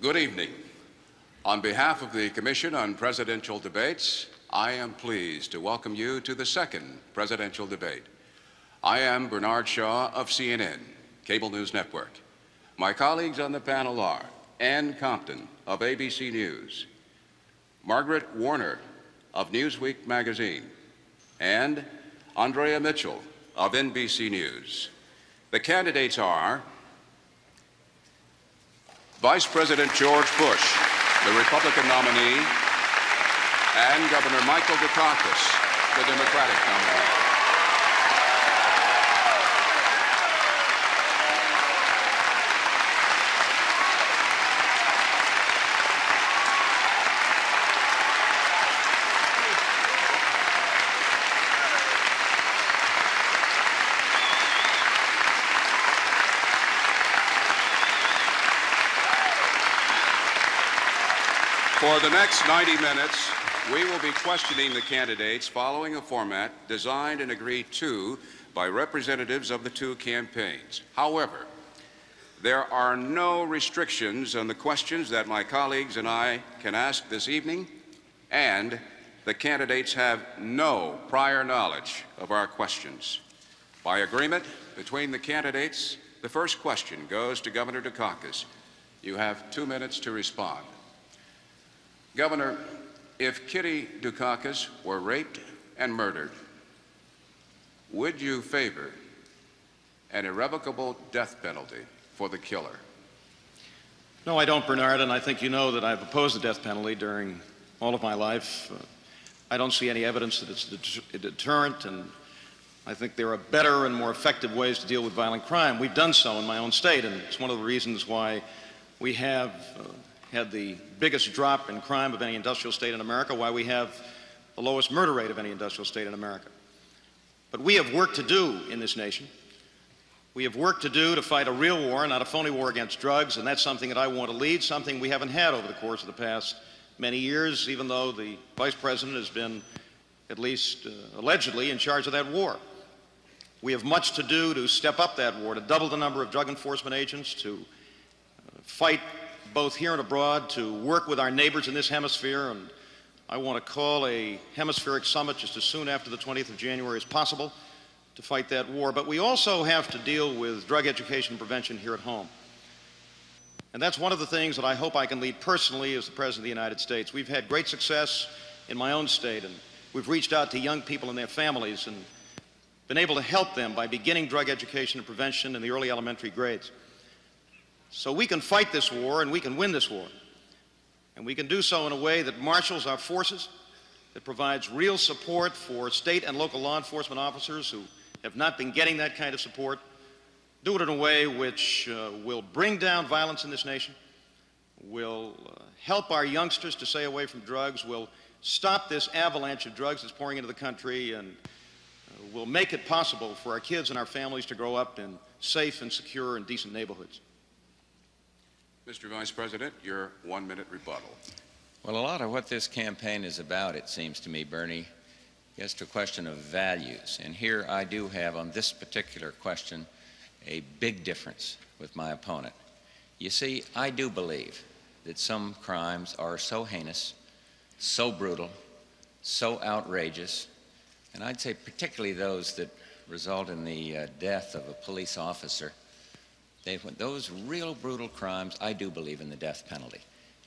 Good evening. On behalf of the Commission on Presidential Debates, I am pleased to welcome you to the second presidential debate. I am Bernard Shaw of CNN, Cable News Network. My colleagues on the panel are Ann Compton of ABC News, Margaret Warner of Newsweek magazine, and Andrea Mitchell of NBC News. The candidates are Vice President George Bush, the Republican nominee, and Governor Michael Dukakis, the Democratic nominee. For the next 90 minutes, we will be questioning the candidates following a format designed and agreed to by representatives of the two campaigns. However, there are no restrictions on the questions that my colleagues and I can ask this evening, and the candidates have no prior knowledge of our questions. By agreement between the candidates, the first question goes to Governor Dukakis. You have 2 minutes to respond. Governor, if Kitty Dukakis were raped and murdered, would you favor an irrevocable death penalty for the killer? No, I don't, Bernard, and I think you know that I've opposed the death penalty during all of my life. I don't see any evidence that it's a deterrent, and I think there are better and more effective ways to deal with violent crime. We've done so in my own state, and it's one of the reasons why we have had the biggest drop in crime of any industrial state in America, why we have the lowest murder rate of any industrial state in America. But we have work to do in this nation. We have work to do to fight a real war, not a phony war against drugs, and that's something that I want to lead, something we haven't had over the course of the past many years, even though the Vice President has been, at least allegedly, in charge of that war. We have much to do to step up that war, to double the number of drug enforcement agents, to fight both here and abroad, to work with our neighbors in this hemisphere, and I want to call a hemispheric summit just as soon after the 20th of January as possible to fight that war. But we also have to deal with drug education and prevention here at home. And that's one of the things that I hope I can lead personally as the President of the United States. We've had great success in my own state, and we've reached out to young people and their families and been able to help them by beginning drug education and prevention in the early elementary grades. So we can fight this war and we can win this war. And we can do so in a way that marshals our forces, that provides real support for state and local law enforcement officers who have not been getting that kind of support, do it in a way which will bring down violence in this nation, will help our youngsters to stay away from drugs, will stop this avalanche of drugs that's pouring into the country, and will make it possible for our kids and our families to grow up in safe and secure and decent neighborhoods. Mr. Vice President, your 1-minute rebuttal. Well, a lot of what this campaign is about, it seems to me, Bernie, gets to a question of values. And here I do have, on this particular question, a big difference with my opponent. You see, I do believe that some crimes are so heinous, so brutal, so outrageous, and I'd say particularly those that result in the death of a police officer. Those real brutal crimes, I do believe in the death penalty.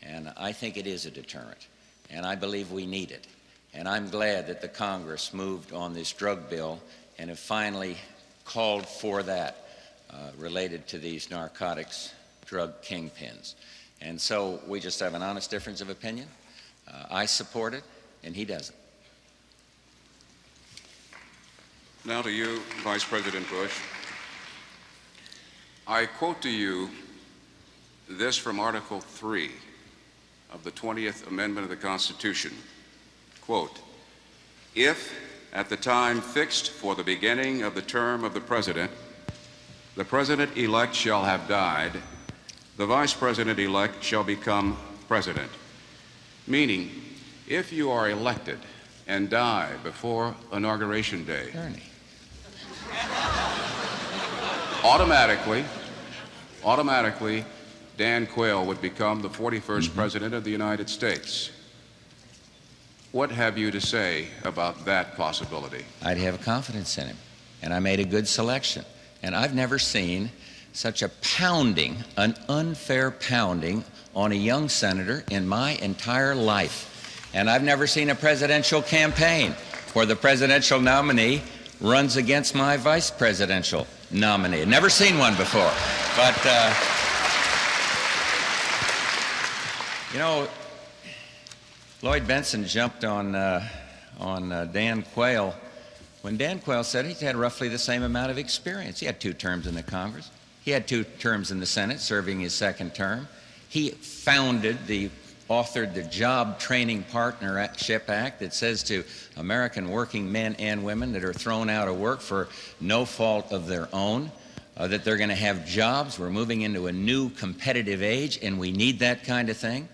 And I think it is a deterrent. And I believe we need it. And I'm glad that the Congress moved on this drug bill and have finally called for that related to these narcotics drug kingpins. And so we just have an honest difference of opinion. I support it, and he doesn't. Now to you, Vice President Bush. I quote to you this from Article 3 of the 20th Amendment of the Constitution. Quote, if at the time fixed for the beginning of the term of the President-elect shall have died, the Vice President-elect shall become President. Meaning, if you are elected and die before Inauguration Day, Bernie. Dan Quayle would become the 41st President of the United States. What have you to say about that possibility? I'd have confidence in him, and I made a good selection. And I've never seen such a pounding, an unfair pounding on a young senator in my entire life. And I've never seen a presidential campaign where the presidential nominee runs against my vice presidential nominee. Never seen one before. But, you know, Lloyd Bentsen jumped on Dan Quayle when Dan Quayle said he'd had roughly the same amount of experience. He had 2 terms in the Congress. He had 2 terms in the Senate, serving his 2nd term. He authored the Job Training Partnership Act that says to American working men and women that are thrown out of work for no fault of their own, that they're going to have jobs. We're moving into a new competitive age, and we need that kind of thing.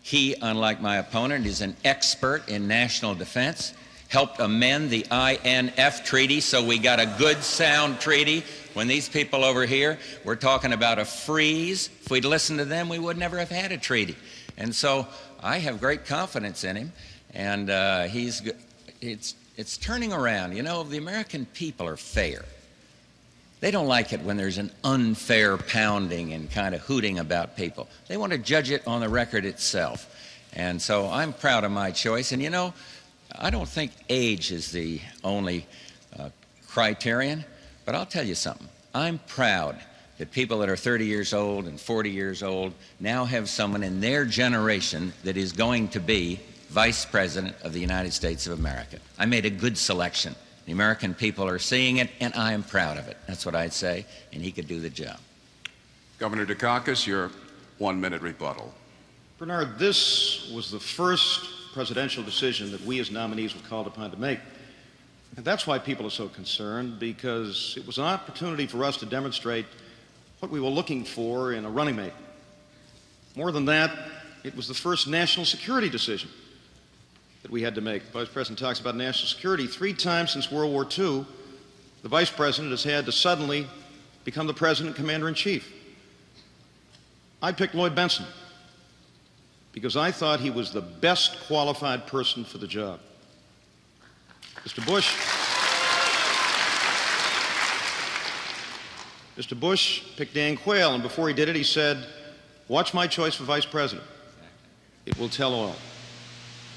He, unlike my opponent, is an expert in national defense, helped amend the INF Treaty, so we got a good, sound treaty. When these people over here were talking about a freeze, if we'd listened to them, we would never have had a treaty. And so I have great confidence in him, and it's turning around. You know, the American people are fair. They don't like it when there's an unfair pounding and kind of hooting about people. They want to judge it on the record itself. And so I'm proud of my choice. And you know, I don't think age is the only criterion, but I'll tell you something. I'm proud that people that are 30 years old and 40 years old now have someone in their generation that is going to be Vice President of the United States of America. I made a good selection. The American people are seeing it, and I am proud of it. That's what I'd say, and he could do the job. Governor Dukakis, your 1-minute rebuttal. Bernard, this was the first presidential decision that we as nominees were called upon to make. And that's why people are so concerned, because it was an opportunity for us to demonstrate what we were looking for in a running mate. More than that, it was the first national security decision that we had to make. The Vice President talks about national security. 3 times since World War II, the Vice President has had to suddenly become the President Commander-in-Chief. I picked Lloyd Bentsen because I thought he was the best qualified person for the job. Mr. Bush picked Dan Quayle, and before he did it, he said, "Watch my choice for Vice President. It will tell all."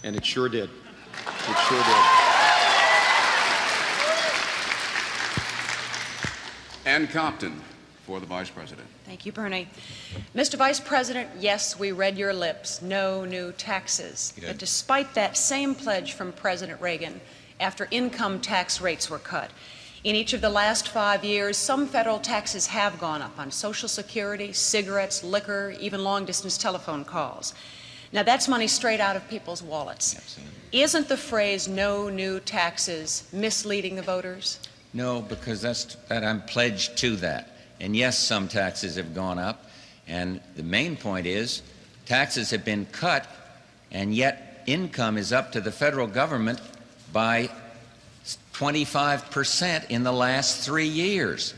And it sure did. It sure did. Ann Compton for the Vice President. Thank you, Bernie. Mr. Vice President, yes, we read your lips. No new taxes. Good. But despite that same pledge from President Reagan, after income tax rates were cut, in each of the last 5 years, some federal taxes have gone up on Social Security, cigarettes, liquor, even long-distance telephone calls. Now, that's money straight out of people's wallets. Absolutely. Isn't the phrase "no new taxes" misleading the voters? No, because that I'm pledged to that. And yes, some taxes have gone up. And the main point is taxes have been cut, and yet income is up to the federal government by 25% in the last 3 years.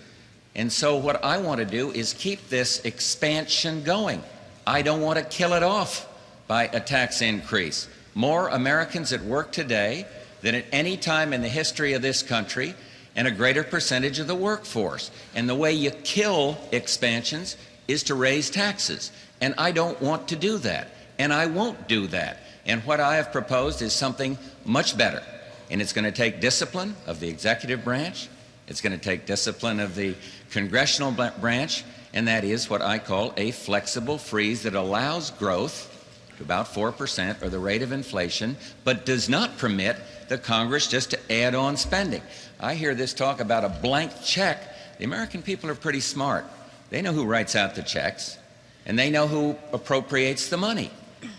And so what I want to do is keep this expansion going. I don't want to kill it off by a tax increase. More Americans at work today than at any time in the history of this country, and a greater percentage of the workforce. And the way you kill expansions is to raise taxes. And I don't want to do that. And I won't do that. And what I have proposed is something much better. And it's going to take discipline of the executive branch. It's going to take discipline of the congressional branch. And that is what I call a flexible freeze that allows growth to about 4% or the rate of inflation, but does not permit the Congress just to add on spending. I hear this talk about a blank check. The American people are pretty smart. They know who writes out the checks, and they know who appropriates the money.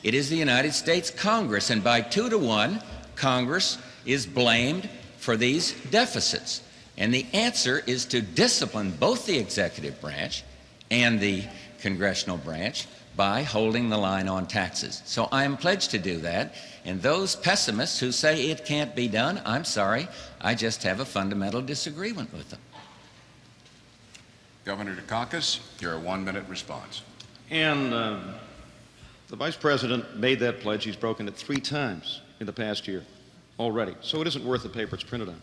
It is the United States Congress, and by 2 to 1, Congress is blamed for these deficits. And the answer is to discipline both the executive branch and the congressional branch by holding the line on taxes. So I am pledged to do that. And those pessimists who say it can't be done, I'm sorry, I just have a fundamental disagreement with them. Governor Dukakis, your 1-minute response. And the Vice President made that pledge. He's broken it 3 times in the past year already. So it isn't worth the paper it's printed on.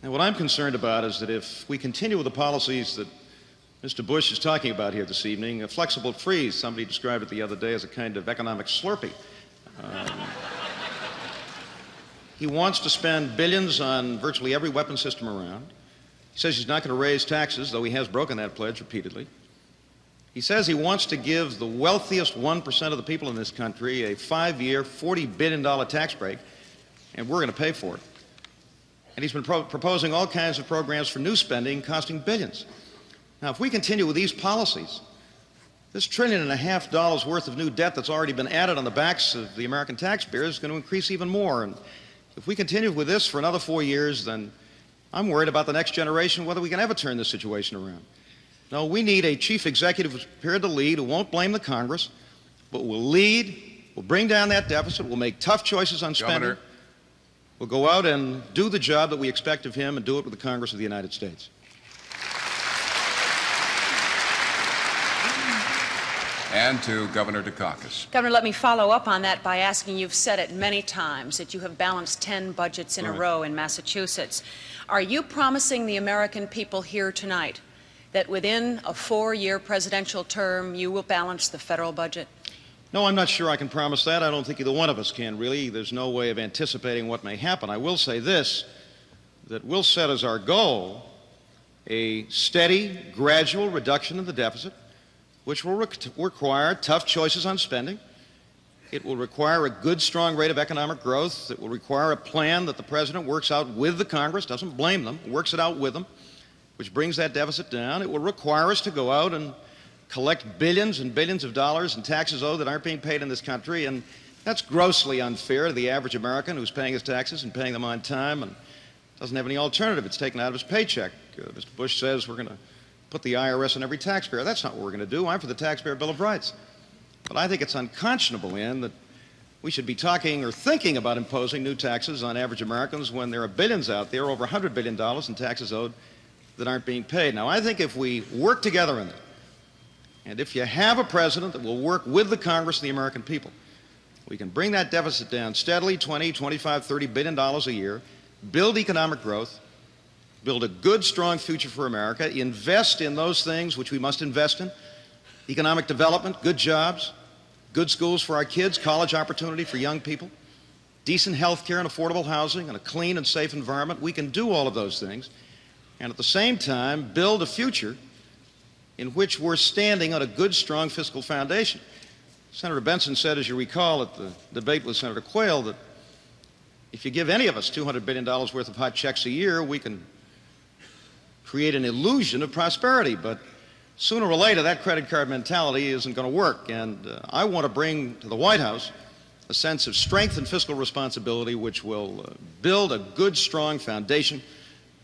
And what I'm concerned about is that if we continue with the policies that Mr. Bush is talking about here this evening, a flexible freeze, somebody described it the other day as a kind of economic Slurpee. He wants to spend billions on virtually every weapon system around. He says he's not going to raise taxes, though he has broken that pledge repeatedly. He says he wants to give the wealthiest 1% of the people in this country a 5-year, $40 billion tax break, and we're going to pay for it. And he's been proposing all kinds of programs for new spending costing billions. Now, if we continue with these policies, this $1.5 trillion worth of new debt that's already been added on the backs of the American taxpayer is going to increase even more. And if we continue with this for another 4 years, then I'm worried about the next generation, whether we can ever turn this situation around. No, we need a chief executive who's prepared to lead, who won't blame the Congress, but will lead, will bring down that deficit, will make tough choices on spending. Governor. Will go out and do the job that we expect of him and do it with the Congress of the United States. And to Governor Dukakis. Governor, let me follow up on that by asking, you've said it many times that you have balanced 10 budgets in a row in Massachusetts. Are you promising the American people here tonight that within a 4-year presidential term you will balance the federal budget? No, I'm not sure I can promise that. I don't think either one of us can, really. There's no way of anticipating what may happen. I will say this, that we'll set as our goal a steady, gradual reduction in the deficit, which will require tough choices on spending. It will require a good, strong rate of economic growth. It will require a plan that the President works out with the Congress, doesn't blame them, works it out with them, which brings that deficit down. It will require us to go out and collect billions and billions of dollars in taxes owed that aren't being paid in this country, and that's grossly unfair to the average American who's paying his taxes and paying them on time and doesn't have any alternative. It's taken out of his paycheck. Mr. Bush says we're going to put the IRS on every taxpayer. That's not what we're going to do. I'm for the Taxpayer Bill of Rights. But I think it's unconscionable, Ann, that we should be talking or thinking about imposing new taxes on average Americans when there are billions out there, over $100 billion in taxes owed that aren't being paid. Now, I think if we work together in that, and if you have a president that will work with the Congress and the American people, we can bring that deficit down steadily, $20, $25, $30 billion a year, build economic growth, build a good, strong future for America, invest in those things which we must invest in, economic development, good jobs, good schools for our kids, college opportunity for young people, decent health care and affordable housing, and a clean and safe environment. We can do all of those things, and at the same time build a future in which we're standing on a good, strong fiscal foundation. Senator Benson said, as you recall, at the debate with Senator Quayle, that if you give any of us $200 billion worth of hot checks a year, we can create an illusion of prosperity. But sooner or later, that credit card mentality isn't going to work. And I want to bring to the White House a sense of strength and fiscal responsibility which will build a good, strong foundation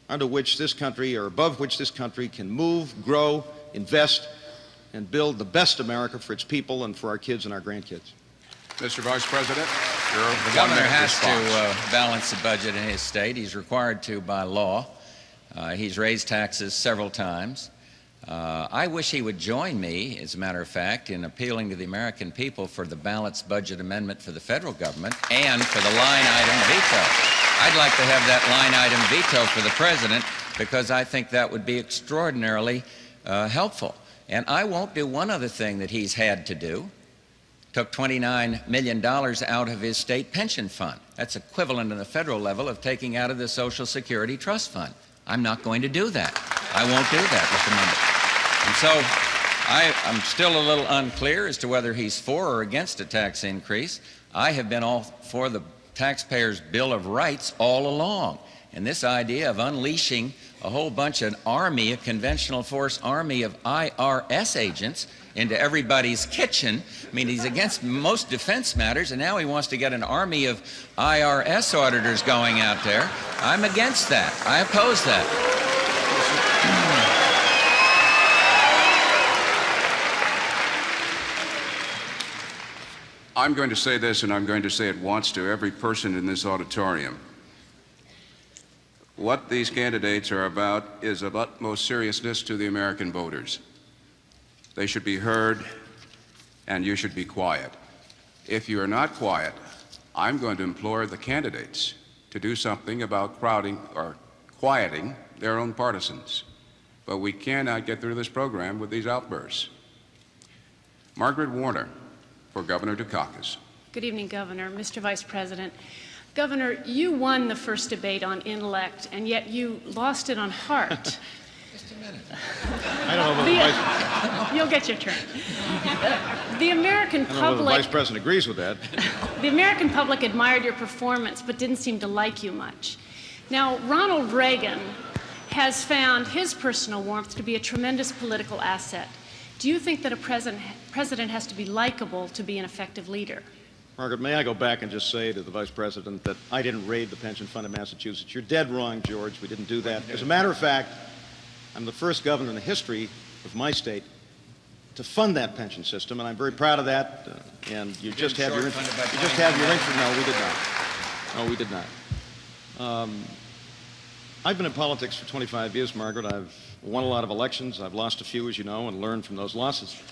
under which this country, or above which this country, can move, grow, invest, and build the best America for its people and for our kids and our grandkids. Mr. Vice President, The governor has to balance the budget in his state. He's required to by law. He's raised taxes several times. I wish he would join me, as a matter of fact, in appealing to the American people for the balanced budget amendment for the federal government and for the line item veto. I'd like to have that line item veto for the president because I think that would be extraordinarily helpful. And I won't do one other thing that he's had to do. Took $29 million out of his state pension fund. That's equivalent on the federal level of taking out of the Social Security Trust Fund. I'm not going to do that. I won't do that, Mr. Member. And so I'm still a little unclear as to whether he's for or against a tax increase. I have been all for the taxpayers' Bill of Rights all along. And this idea of unleashing a whole bunch of army, a conventional force army of IRS agents into everybody's kitchen. I mean, he's against most defense matters, and now he wants to get an army of IRS auditors going out there. I'm against that. I oppose that. I'm going to say this, and I'm going to say it once to every person in this auditorium. What these candidates are about is of utmost seriousness to the American voters. They should be heard, and you should be quiet. If you are not quiet, I'm going to implore the candidates to do something about crowding or quieting their own partisans. But we cannot get through this program with these outbursts. Margaret Warner for Governor Dukakis. Good evening, Governor. Mr. Vice President. Governor, you won the first debate on intellect, and yet you lost it on heart. Just a minute. I don't know whether You'll get your turn. The American I don't know whether the public... Vice President agrees with that. The American public admired your performance, but didn't seem to like you much. Now, Ronald Reagan has found his personal warmth to be a tremendous political asset. Do you think that a president has to be likable to be an effective leader? Margaret, may I go back and just say to the Vice President that I didn't raid the pension fund in Massachusetts. You're dead wrong, George. We didn't do that. As a matter of fact, I'm the first governor in the history of my state to fund that pension system, and I'm very proud of that. And you just have your interest. You just have your interest. No, we did not. No, we did not. I've been in politics for 25 years, Margaret. I've won a lot of elections. I've lost a few, as you know, and learned from those losses.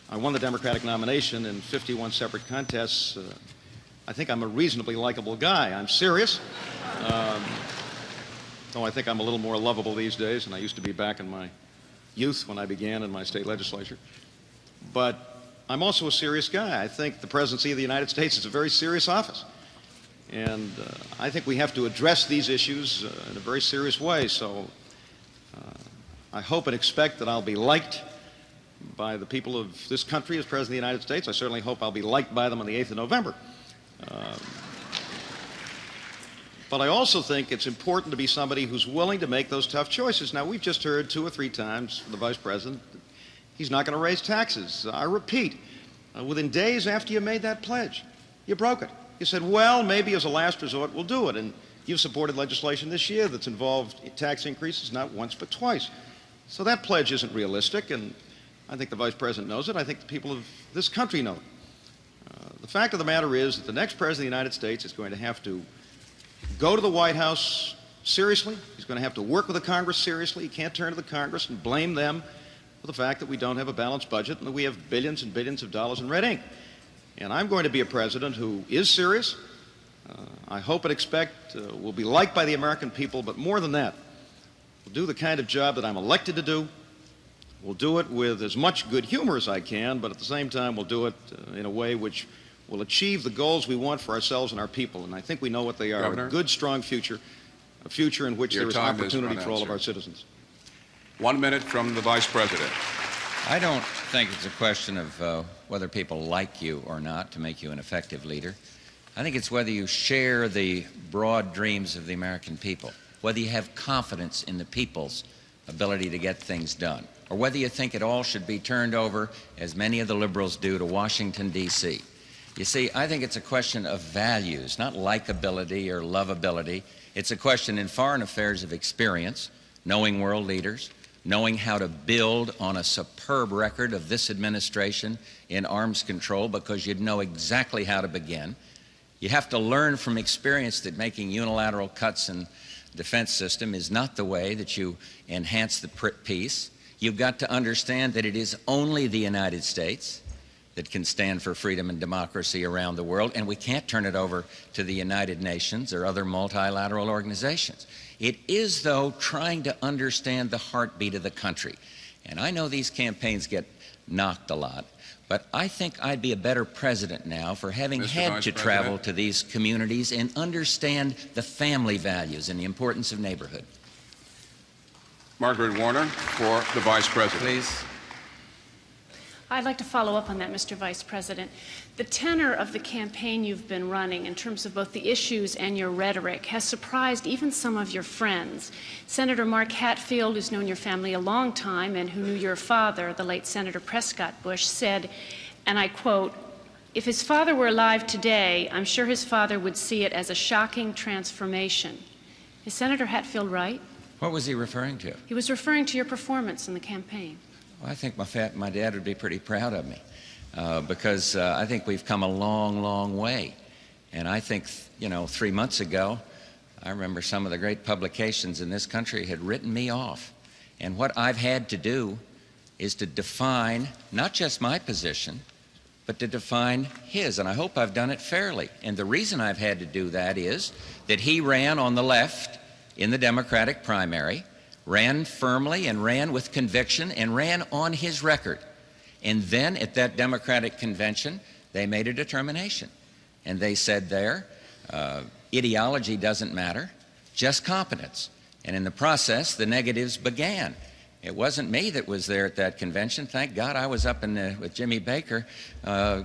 I won the Democratic nomination in 51 separate contests. I think I'm a reasonably likable guy. I'm serious. Though I think I'm a little more lovable these days than I used to be back in my youth when I began in my state legislature. But I'm also a serious guy. I think the presidency of the United States is a very serious office. And I think we have to address these issues in a very serious way. So I hope and expect that I'll be liked by the people of this country as President of the United States. I certainly hope I'll be liked by them on the 8th of November. But I also think it's important to be somebody who's willing to make those tough choices. Now, we've just heard 2 or 3 times from the Vice President that he's not going to raise taxes. I repeat, within days after you made that pledge, you broke it. You said, well, maybe as a last resort we'll do it. And you've supported legislation this year that's involved tax increases not once but twice. So that pledge isn't realistic, and I think the Vice President knows it. I think the people of this country know it. The fact of the matter is that the next President of the United States is going to have to go to the White House seriously. He's going to have to work with the Congress seriously. He can't turn to the Congress and blame them for the fact that we don't have a balanced budget and that we have billions and billions of dollars in red ink. And I'm going to be a president who is serious. I hope and expect will be liked by the American people, but more than that, will do the kind of job that I'm elected to do. We'll do it with as much good humor as I can, but at the same time we'll do it in a way which will achieve the goals we want for ourselves and our people. And I think we know what they are. Governor? A good, strong future, a future in which Your there is time is opportunity run for out, all of sir. our citizens. 1 minute from the Vice President. I don't think it's a question of whether people like you or not to make you an effective leader. I think it's whether you share the broad dreams of the American people, whether you have confidence in the people's ability to get things done, or whether you think it all should be turned over, as many of the liberals do, to Washington, D.C. You see, I think it's a question of values, not likability or lovability. It's a question in foreign affairs of experience, knowing world leaders, knowing how to build on a superb record of this administration in arms control, because you'd know exactly how to begin. You have to learn from experience that making unilateral cuts in defense system is not the way that you enhance the peace. You've got to understand that it is only the United States that can stand for freedom and democracy around the world, and we can't turn it over to the United Nations or other multilateral organizations. It is, though, trying to understand the heartbeat of the country. And I know these campaigns get knocked a lot, but I think I'd be a better president now for having had to travel to these communities and understand the family values and the importance of neighborhood. Margaret Warner for the Vice President. Please. I'd like to follow up on that, Mr. Vice President. The tenor of the campaign you've been running in terms of both the issues and your rhetoric has surprised even some of your friends. Senator Mark Hatfield, who's known your family a long time and who knew your father, the late Senator Prescott Bush, said, and I quote, "If his father were alive today, I'm sure his father would see it as a shocking transformation." Is Senator Hatfield right? What was he referring to? He was referring to your performance in the campaign. Well, I think my dad would be pretty proud of me because I think we've come a long, long way. And I think, 3 months ago, I remember some of the great publications in this country had written me off. And what I've had to do is to define not just my position, but to define his, and I hope I've done it fairly. And the reason I've had to do that is that he ran on the left in the Democratic primary, ran firmly and ran with conviction and ran on his record. And then at that Democratic convention, they made a determination. And they said there, ideology doesn't matter, just competence. And in the process, the negatives began. It wasn't me that was there at that convention. Thank God I was up with Jimmy Baker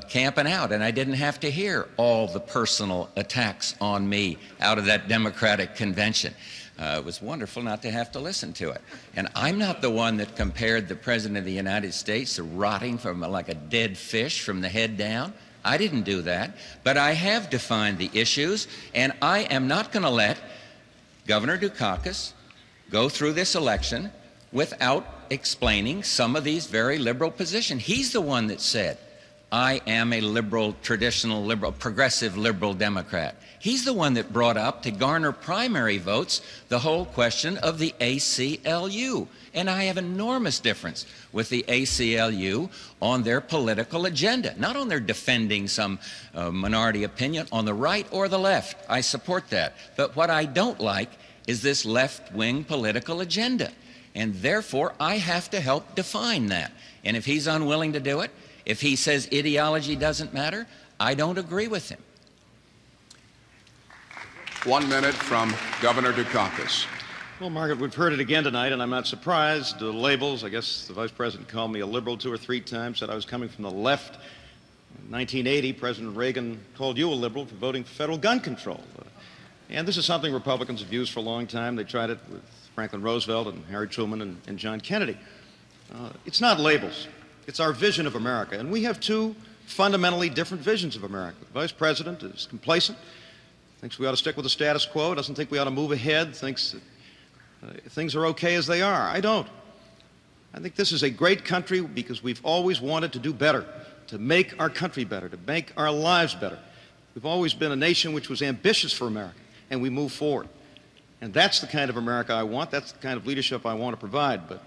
camping out, and I didn't have to hear all the personal attacks on me out of that Democratic convention. It was wonderful not to have to listen to it. And I'm not the one that compared the President of the United States to rotting from like a dead fish from the head down. I didn't do that, but I have defined the issues, and I am not going to let Governor Dukakis go through this election without explaining some of these very liberal positions. He's the one that said, I am a liberal, traditional liberal, progressive liberal Democrat. He's the one that brought up, to garner primary votes, the whole question of the ACLU. And I have enormous difference with the ACLU on their political agenda, not on their defending some minority opinion on the right or the left. I support that. But what I don't like is this left-wing political agenda. And therefore, I have to help define that. And if he's unwilling to do it, if he says ideology doesn't matter, I don't agree with him. 1 minute from Governor Dukakis. Well, Margaret, we've heard it again tonight, and I'm not surprised. The labels, I guess the Vice President called me a liberal 2 or 3 times, said I was coming from the left. In 1980, President Reagan called you a liberal for voting for federal gun control. And this is something Republicans have used for a long time. They tried it with Franklin Roosevelt and Harry Truman and John Kennedy. It's not labels. It's our vision of America. And we have 2 fundamentally different visions of America. The Vice President is complacent, thinks we ought to stick with the status quo, doesn't think we ought to move ahead, thinks that things are okay as they are. I don't. I think this is a great country because we've always wanted to do better, to make our country better, to make our lives better. We've always been a nation which was ambitious for America, and we move forward. And that's the kind of America I want. That's the kind of leadership I want to provide. But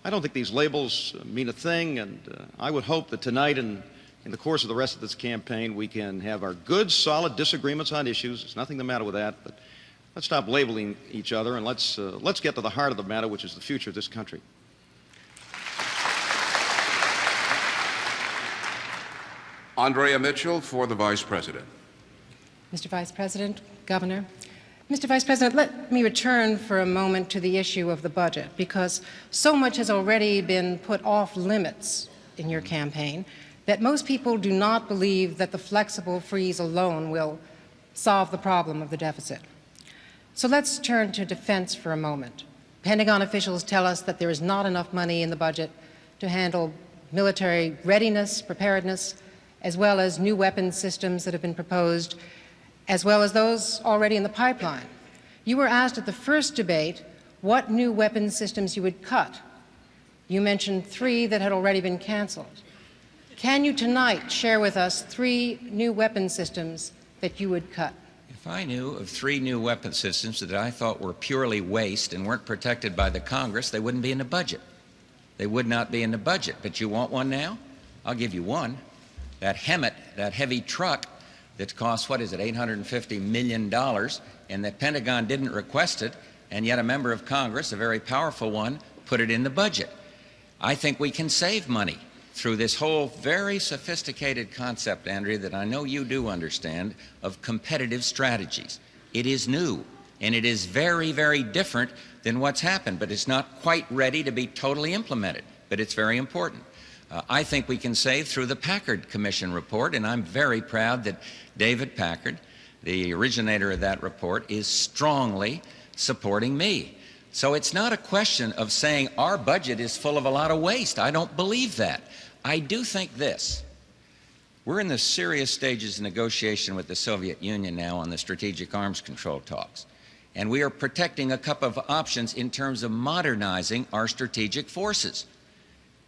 I don't think these labels mean a thing, and I would hope that tonight and in the course of the rest of this campaign we can have our good, solid disagreements on issues. There's nothing the matter with that, but let's stop labeling each other and let's get to the heart of the matter, which is the future of this country. Andrea Mitchell for the Vice President. Mr. Vice President, Governor. Mr. Vice President, let me return for a moment to the issue of the budget, because so much has already been put off limits in your campaign that most people do not believe that the flexible freeze alone will solve the problem of the deficit. So let's turn to defense for a moment. Pentagon officials tell us that there is not enough money in the budget to handle military readiness, preparedness, as well as new weapons systems that have been proposed, as well as those already in the pipeline. You were asked at the first debate what new weapons systems you would cut. You mentioned 3 that had already been canceled. Can you tonight share with us 3 new weapons systems that you would cut? If I knew of 3 new weapon systems that I thought were purely waste and weren't protected by the Congress, they wouldn't be in the budget. They would not be in the budget. But you want one now? I'll give you one. That Hemet, that heavy truck that costs, what is it, $850 million, and the Pentagon didn't request it, and yet a member of Congress, a very powerful one, put it in the budget. I think we can save money through this whole very sophisticated concept, Andrea, that I know you do understand, of competitive strategies. It is new, and it is very, very different than what's happened, but it's not quite ready to be totally implemented, but it's very important. I think we can save through the Packard Commission report, and I'm very proud that David Packard, the originator of that report, is strongly supporting me. So it's not a question of saying our budget is full of a lot of waste. I don't believe that. I do think this. We're in the serious stages of negotiation with the Soviet Union now on the strategic arms control talks. And we are protecting a couple of options in terms of modernizing our strategic forces.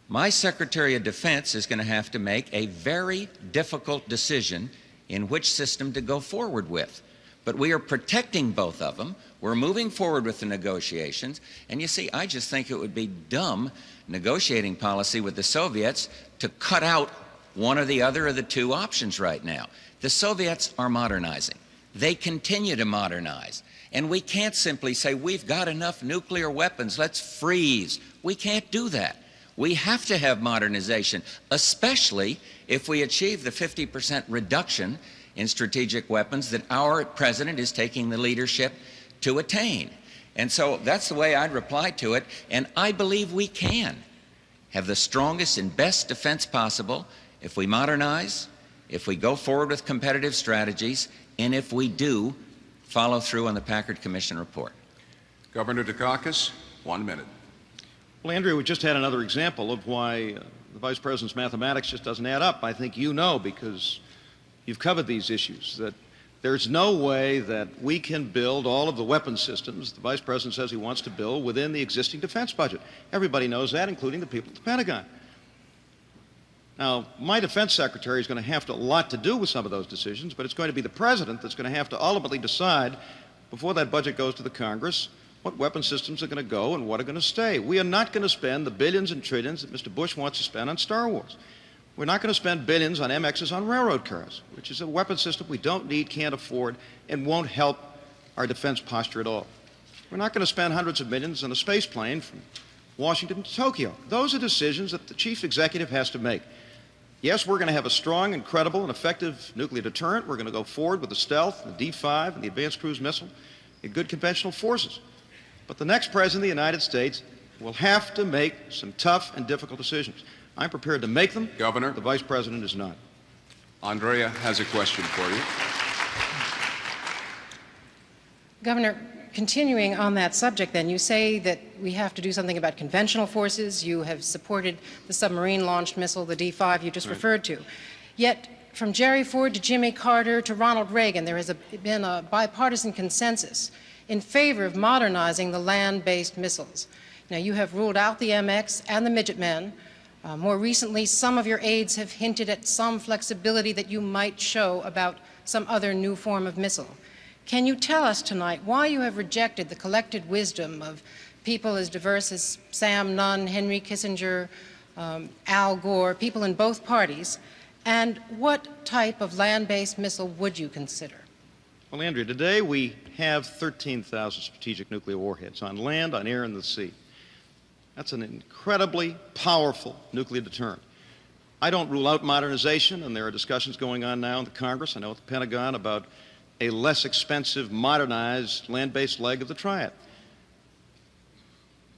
My Secretary of Defense is going to have to make a very difficult decision in which system to go forward with. But we are protecting both of them. We're moving forward with the negotiations. And you see, I just think it would be dumb negotiating policy with the Soviets to cut out one or the other of the two options right now. The Soviets are modernizing. They continue to modernize. And we can't simply say, we've got enough nuclear weapons, let's freeze. We can't do that. We have to have modernization, especially if we achieve the 50% reduction in strategic weapons that our president is taking the leadership to attain. And so that's the way I'd reply to it. And I believe we can have the strongest and best defense possible if we modernize, if we go forward with competitive strategies, and if we do follow through on the Packard Commission report. Governor Dukakis, 1 minute. Well, Andrea, we just had another example of why the Vice President's mathematics just doesn't add up. I think you know, because you've covered these issues, that there's no way that we can build all of the weapon systems the Vice President says he wants to build within the existing defense budget. Everybody knows that, including the people at the Pentagon. Now, my defense secretary is going to have a lot to do with some of those decisions, but it's going to be the President that's going to have to ultimately decide, before that budget goes to the Congress, what weapon systems are going to go and what are going to stay. We are not going to spend the billions and trillions that Mr. Bush wants to spend on Star Wars. We're not going to spend billions on MXs on railroad cars, which is a weapon system we don't need, can't afford, and won't help our defense posture at all. We're not going to spend hundreds of millions on a space plane from Washington to Tokyo. Those are decisions that the chief executive has to make. Yes, we're going to have a strong and credible and effective nuclear deterrent. We're going to go forward with the stealth, the D-5, and the advanced cruise missile, and good conventional forces. But the next President of the United States will have to make some tough and difficult decisions. I'm prepared to make them. Governor. The Vice President is not. Andrea has a question for you. Governor, continuing on that subject then, you say that we have to do something about conventional forces. You have supported the submarine-launched missile, the D-5 you just referred to. Yet, from Jerry Ford to Jimmy Carter to Ronald Reagan, there has been a bipartisan consensus in favor of modernizing the land-based missiles. Now, you have ruled out the MX and the Midgetmen. More recently, some of your aides have hinted at some flexibility that you might show about some other new form of missile. Can you tell us tonight why you have rejected the collected wisdom of people as diverse as Sam Nunn, Henry Kissinger, Al Gore, people in both parties, and what type of land-based missile would you consider? Well, Andrea, today we have 13,000 strategic nuclear warheads on land, on air, and the sea. That's an incredibly powerful nuclear deterrent. I don't rule out modernization, and there are discussions going on now in the Congress, I know at the Pentagon, about a less expensive, modernized, land-based leg of the triad.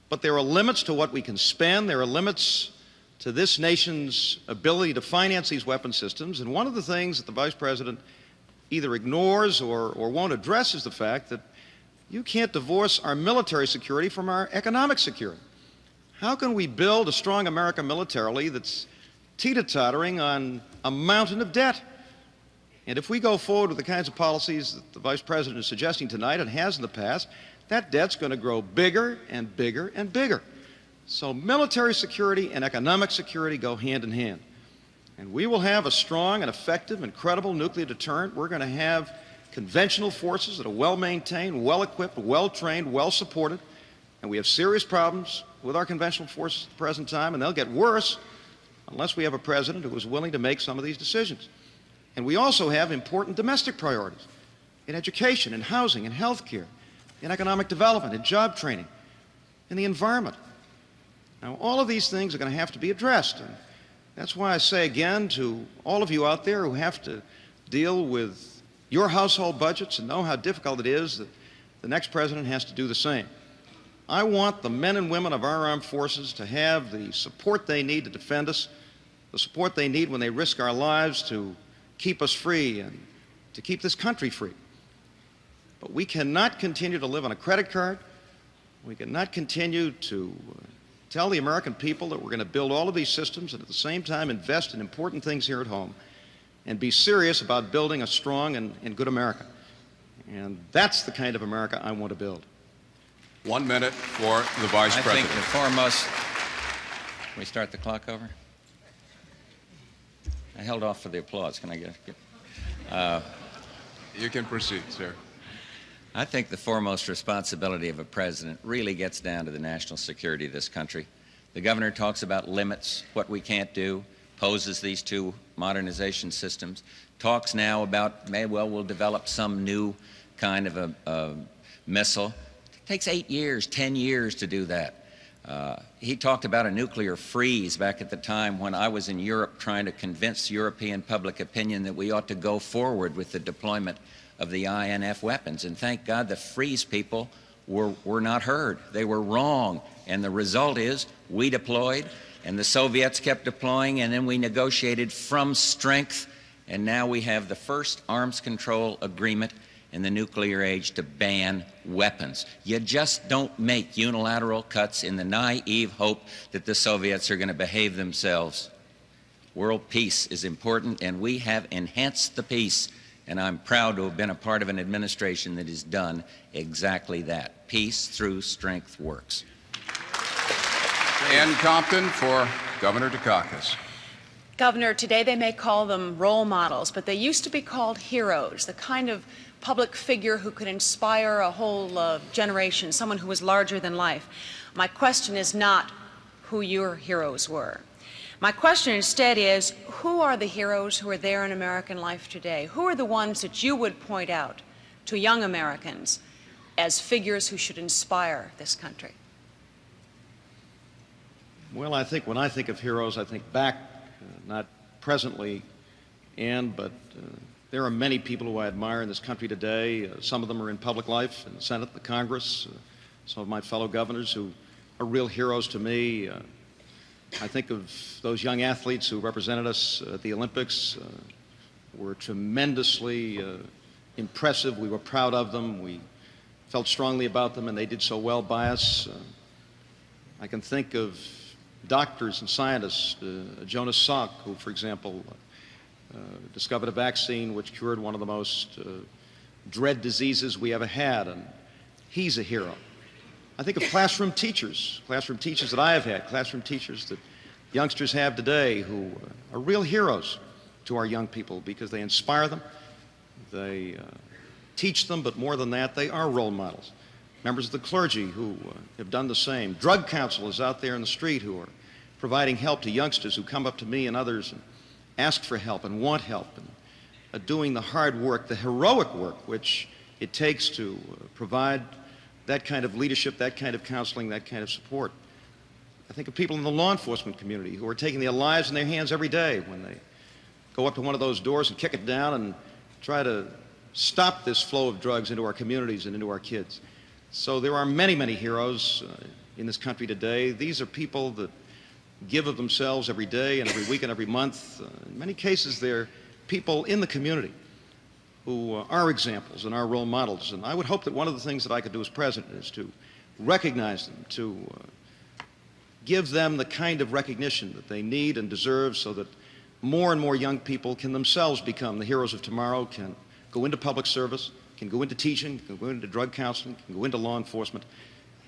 But there are limits to what we can spend. There are limits to this nation's ability to finance these weapon systems. And one of the things that the Vice President either ignores or won't address is the fact that you can't divorce our military security from our economic security. How can we build a strong America militarily that's teeter-tottering on a mountain of debt? And if we go forward with the kinds of policies that the Vice President is suggesting tonight and has in the past, that debt's going to grow bigger and bigger and bigger. So military security and economic security go hand in hand. And we will have a strong and effective and credible nuclear deterrent. We're going to have conventional forces that are well-maintained, well-equipped, well-trained, well-supported. And we have serious problems with our conventional forces at the present time, and they'll get worse unless we have a president who is willing to make some of these decisions. And we also have important domestic priorities in education, in housing, in health care, in economic development, in job training, in the environment. Now, all of these things are going to have to be addressed. And that's why I say again to all of you out there who have to deal with your household budgets and know how difficult it is, that the next president has to do the same. I want the men and women of our armed forces to have the support they need to defend us, the support they need when they risk our lives to keep us free and to keep this country free. But we cannot continue to live on a credit card. We cannot continue to tell the American people that we're going to build all of these systems and at the same time invest in important things here at home and be serious about building a strong and good America. And that's the kind of America I want to build. 1 minute for the Vice President. I think the foremost... Can we start the clock over? I held off for the applause. Can I get You can proceed, sir. I think the foremost responsibility of a president really gets down to the national security of this country. The governor talks about limits, what we can't do, opposes these two modernization systems, talks now about, we'll develop some new kind of a missile. It takes 8 years, 10 years to do that. He talked about a nuclear freeze back at the time when I was in Europe trying to convince European public opinion that we ought to go forward with the deployment of the INF weapons. And thank God the freeze people were not heard. They were wrong. And the result is we deployed, and the Soviets kept deploying, and then we negotiated from strength, and now we have the first arms control agreement in the nuclear age to ban weapons. You just don't make unilateral cuts in the naive hope that the Soviets are going to behave themselves. World peace is important, and we have enhanced the peace, and I'm proud to have been a part of an administration that has done exactly that. Peace through strength works. Ann Compton for Governor Dukakis. Governor, today they may call them role models, but they used to be called heroes, the kind of public figure who could inspire a whole generation, someone who was larger than life. My question is not who your heroes were. My question instead is, who are the heroes who are there in American life today? Who are the ones that you would point out to young Americans as figures who should inspire this country? Well, I think when I think of heroes, I think back, not presently, but there are many people who I admire in this country today. Some of them are in public life, in the Senate, the Congress, some of my fellow governors who are real heroes to me. I think of those young athletes who represented us at the Olympics, were tremendously impressive. We were proud of them. We felt strongly about them, and they did so well by us. I can think of doctors and scientists, Jonas Salk, who, for example, discovered a vaccine which cured one of the most dread diseases we ever had, and he's a hero. I think of classroom teachers that I have had, classroom teachers that youngsters have today who are real heroes to our young people because they inspire them, they teach them, but more than that, they are role models. Members of the clergy who have done the same. Drug counselors out there in the street who are providing help to youngsters who come up to me and others and ask for help and want help and doing the hard work, the heroic work which it takes to provide that kind of leadership, that kind of counseling, that kind of support. I think of people in the law enforcement community who are taking their lives in their hands every day when they go up to one of those doors and kick it down and try to stop this flow of drugs into our communities and into our kids. So there are many, many heroes in this country today. These are people that give of themselves every day and every week and every month. In many cases, they're people in the community who are examples and are role models. And I would hope that one of the things that I could do as president is to recognize them, to give them the kind of recognition that they need and deserve so that more and more young people can themselves become the heroes of tomorrow, can go into public service, can go into teaching, can go into drug counseling, can go into law enforcement,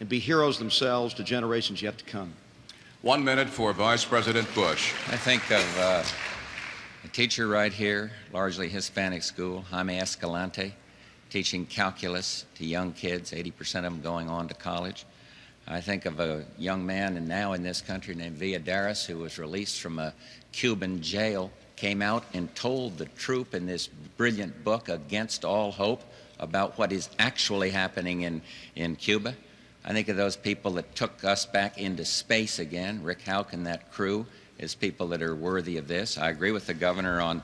and be heroes themselves to generations yet to come. 1 minute for Vice President Bush. I think of a teacher right here, largely Hispanic school, Jaime Escalante, teaching calculus to young kids, 80% of them going on to college. I think of a young man and now in this country named Villadares, who was released from a Cuban jail, came out and told the troop in this brilliant book, Against All Hope, about what is actually happening in Cuba. I think of those people that took us back into space again, Rick Houck and that crew, as people that are worthy of this. I agree with the governor on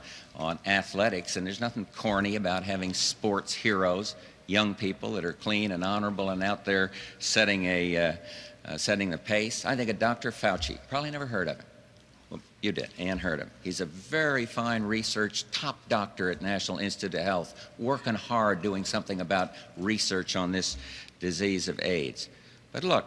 athletics, and there's nothing corny about having sports heroes, young people that are clean and honorable and out there setting the pace. I think of Dr. Fauci. Probably never heard of him. Well, you did. Ann heard him. He's a very fine research, top doctor at National Institute of Health, working hard doing something about research on this disease of AIDS. But look,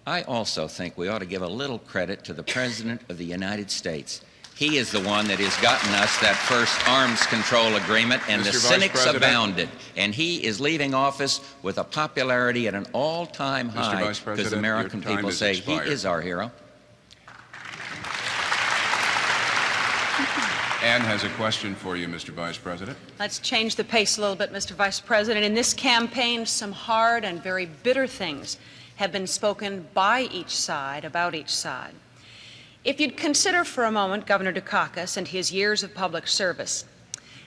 I also think we ought to give a little credit to the President of the United States. He is the one that has gotten us that first arms control agreement, and the cynics abounded. And he is leaving office with a popularity at an all-time high because American people say he is our hero. Ann has a question for you, Mr. Vice President. Let's change the pace a little bit, Mr. Vice President. In this campaign, some hard and very bitter things have been spoken by each side, about each side. If you'd consider for a moment Governor Dukakis and his years of public service,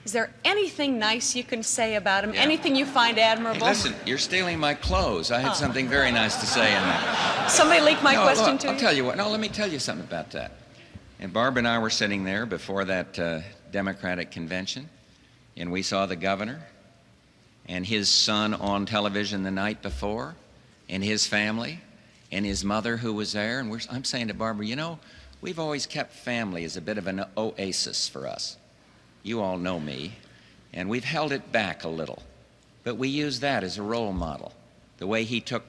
is there anything nice you can say about him? Yeah. Anything you find admirable? Hey, listen, you're stealing my clothes. I had something very nice to say in that. Somebody leaked my question look, to you? I'll tell you what. No, let me tell you something about that. And Barb and I were sitting there before that Democratic convention, and we saw the governor and his son on television the night before, and his family, and his mother who was there. And I'm saying to Barbara, you know, we've always kept family as a bit of an oasis for us. You all know me, and we've held it back a little. But we use that as a role model. The way he took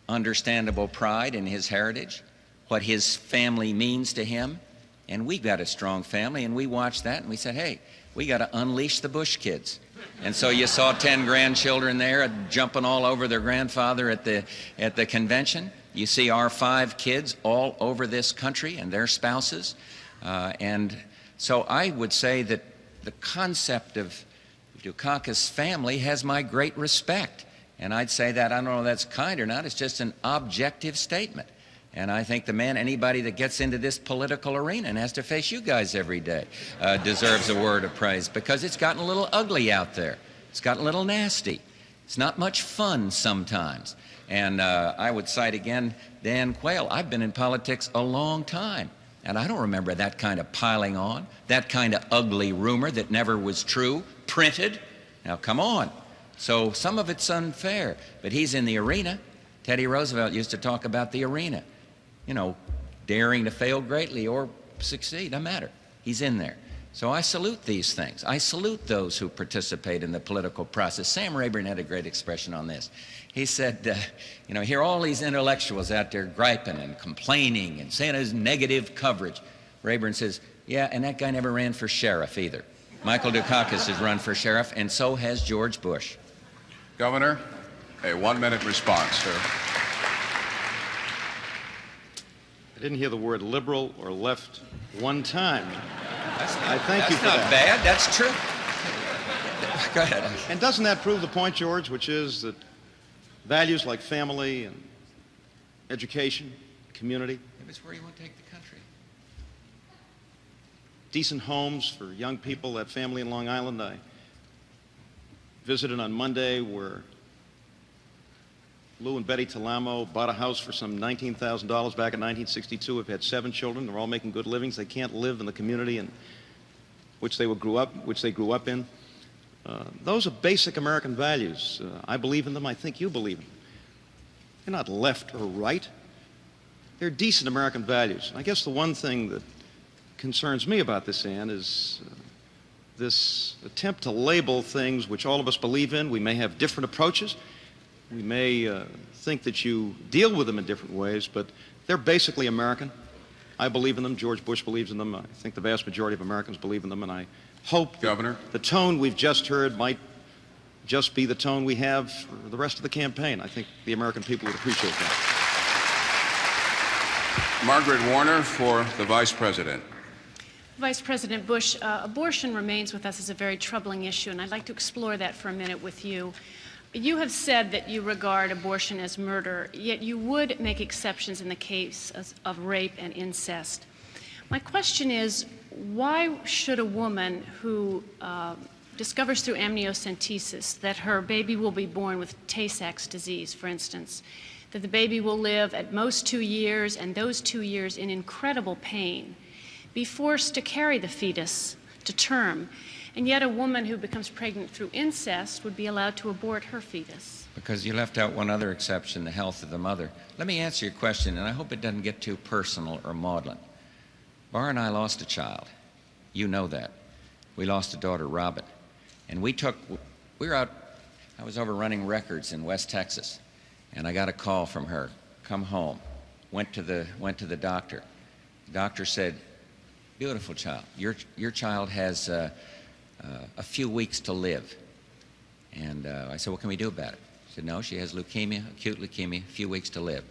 understandable pride in his heritage, what his family means to him, and we've got a strong family, and we watched that, and we said, hey, we got to unleash the Bush kids. And so you saw 10 grandchildren there jumping all over their grandfather at the convention. You see our 5 kids all over this country and their spouses. And so I would say that the concept of Dukakis' family has my great respect. And I'd say that, I don't know if that's kind or not, it's just an objective statement. And I think the man, anybody that gets into this political arena and has to face you guys every day, deserves a word of praise, because it's gotten a little ugly out there. It's gotten a little nasty. It's not much fun sometimes. And I would cite again Dan Quayle. I've been in politics a long time, and I don't remember that kind of piling on, that kind of ugly rumor that never was true, printed. Now, come on. So some of it's unfair, but he's in the arena. Teddy Roosevelt used to talk about the arena. You know, daring to fail greatly or succeed, no matter. He's in there. So I salute these things. I salute those who participate in the political process. Sam Rayburn had a great expression on this. He said, you know, hear all these intellectuals out there griping and complaining and saying there's negative coverage. Rayburn says, yeah, and that guy never ran for sheriff either. Michael Dukakis has run for sheriff, and so has George Bush. Governor, a 1-minute response, sir. I didn't hear the word liberal or left one time. I thank you for that. That's not bad. That's true. Go ahead. And doesn't that prove the point, George, which is that values like family and education, community, It's where you want to take the country. decent homes for young people, that family in Long Island I visited on Monday where Lou and Betty Talamo bought a house for some $19,000 back in 1962. Have had 7 children. They're all making good livings. They can't live in the community in which they grew up in. Those are basic American values. I believe in them. I think you believe in them. They're not left or right. They're decent American values. I guess the one thing that concerns me about this, Ann, is this attempt to label things which all of us believe in. We may have different approaches. We may think that you deal with them in different ways, but they're basically American. I believe in them. George Bush believes in them. I think the vast majority of Americans believe in them, and I hope Governor, the tone we've just heard might just be the tone we have for the rest of the campaign. I think the American people would appreciate that. Margaret Warner for the Vice President. Vice President Bush, abortion remains with us as a very troubling issue, and I'd like to explore that for a minute with you. You have said that you regard abortion as murder, yet you would make exceptions in the case of rape and incest. My question is, why should a woman who discovers through amniocentesis that her baby will be born with Tay-Sachs disease, for instance, that the baby will live at most 2 years, and those 2 years in incredible pain, be forced to carry the fetus to term, and yet a woman who becomes pregnant through incest would be allowed to abort her fetus? Because you left out one other exception, the health of the mother. Let me answer your question, and I hope it doesn't get too personal or maudlin. Bar and I lost a child. You know that. We lost a daughter, Robin. And we were out, I was over running records in West Texas, and I got a call from her, come home. Went to the doctor. The doctor said, beautiful child. Your child has a few weeks to live. And I said, what can we do about it? She said, no, she has leukemia, acute leukemia, a few weeks to live.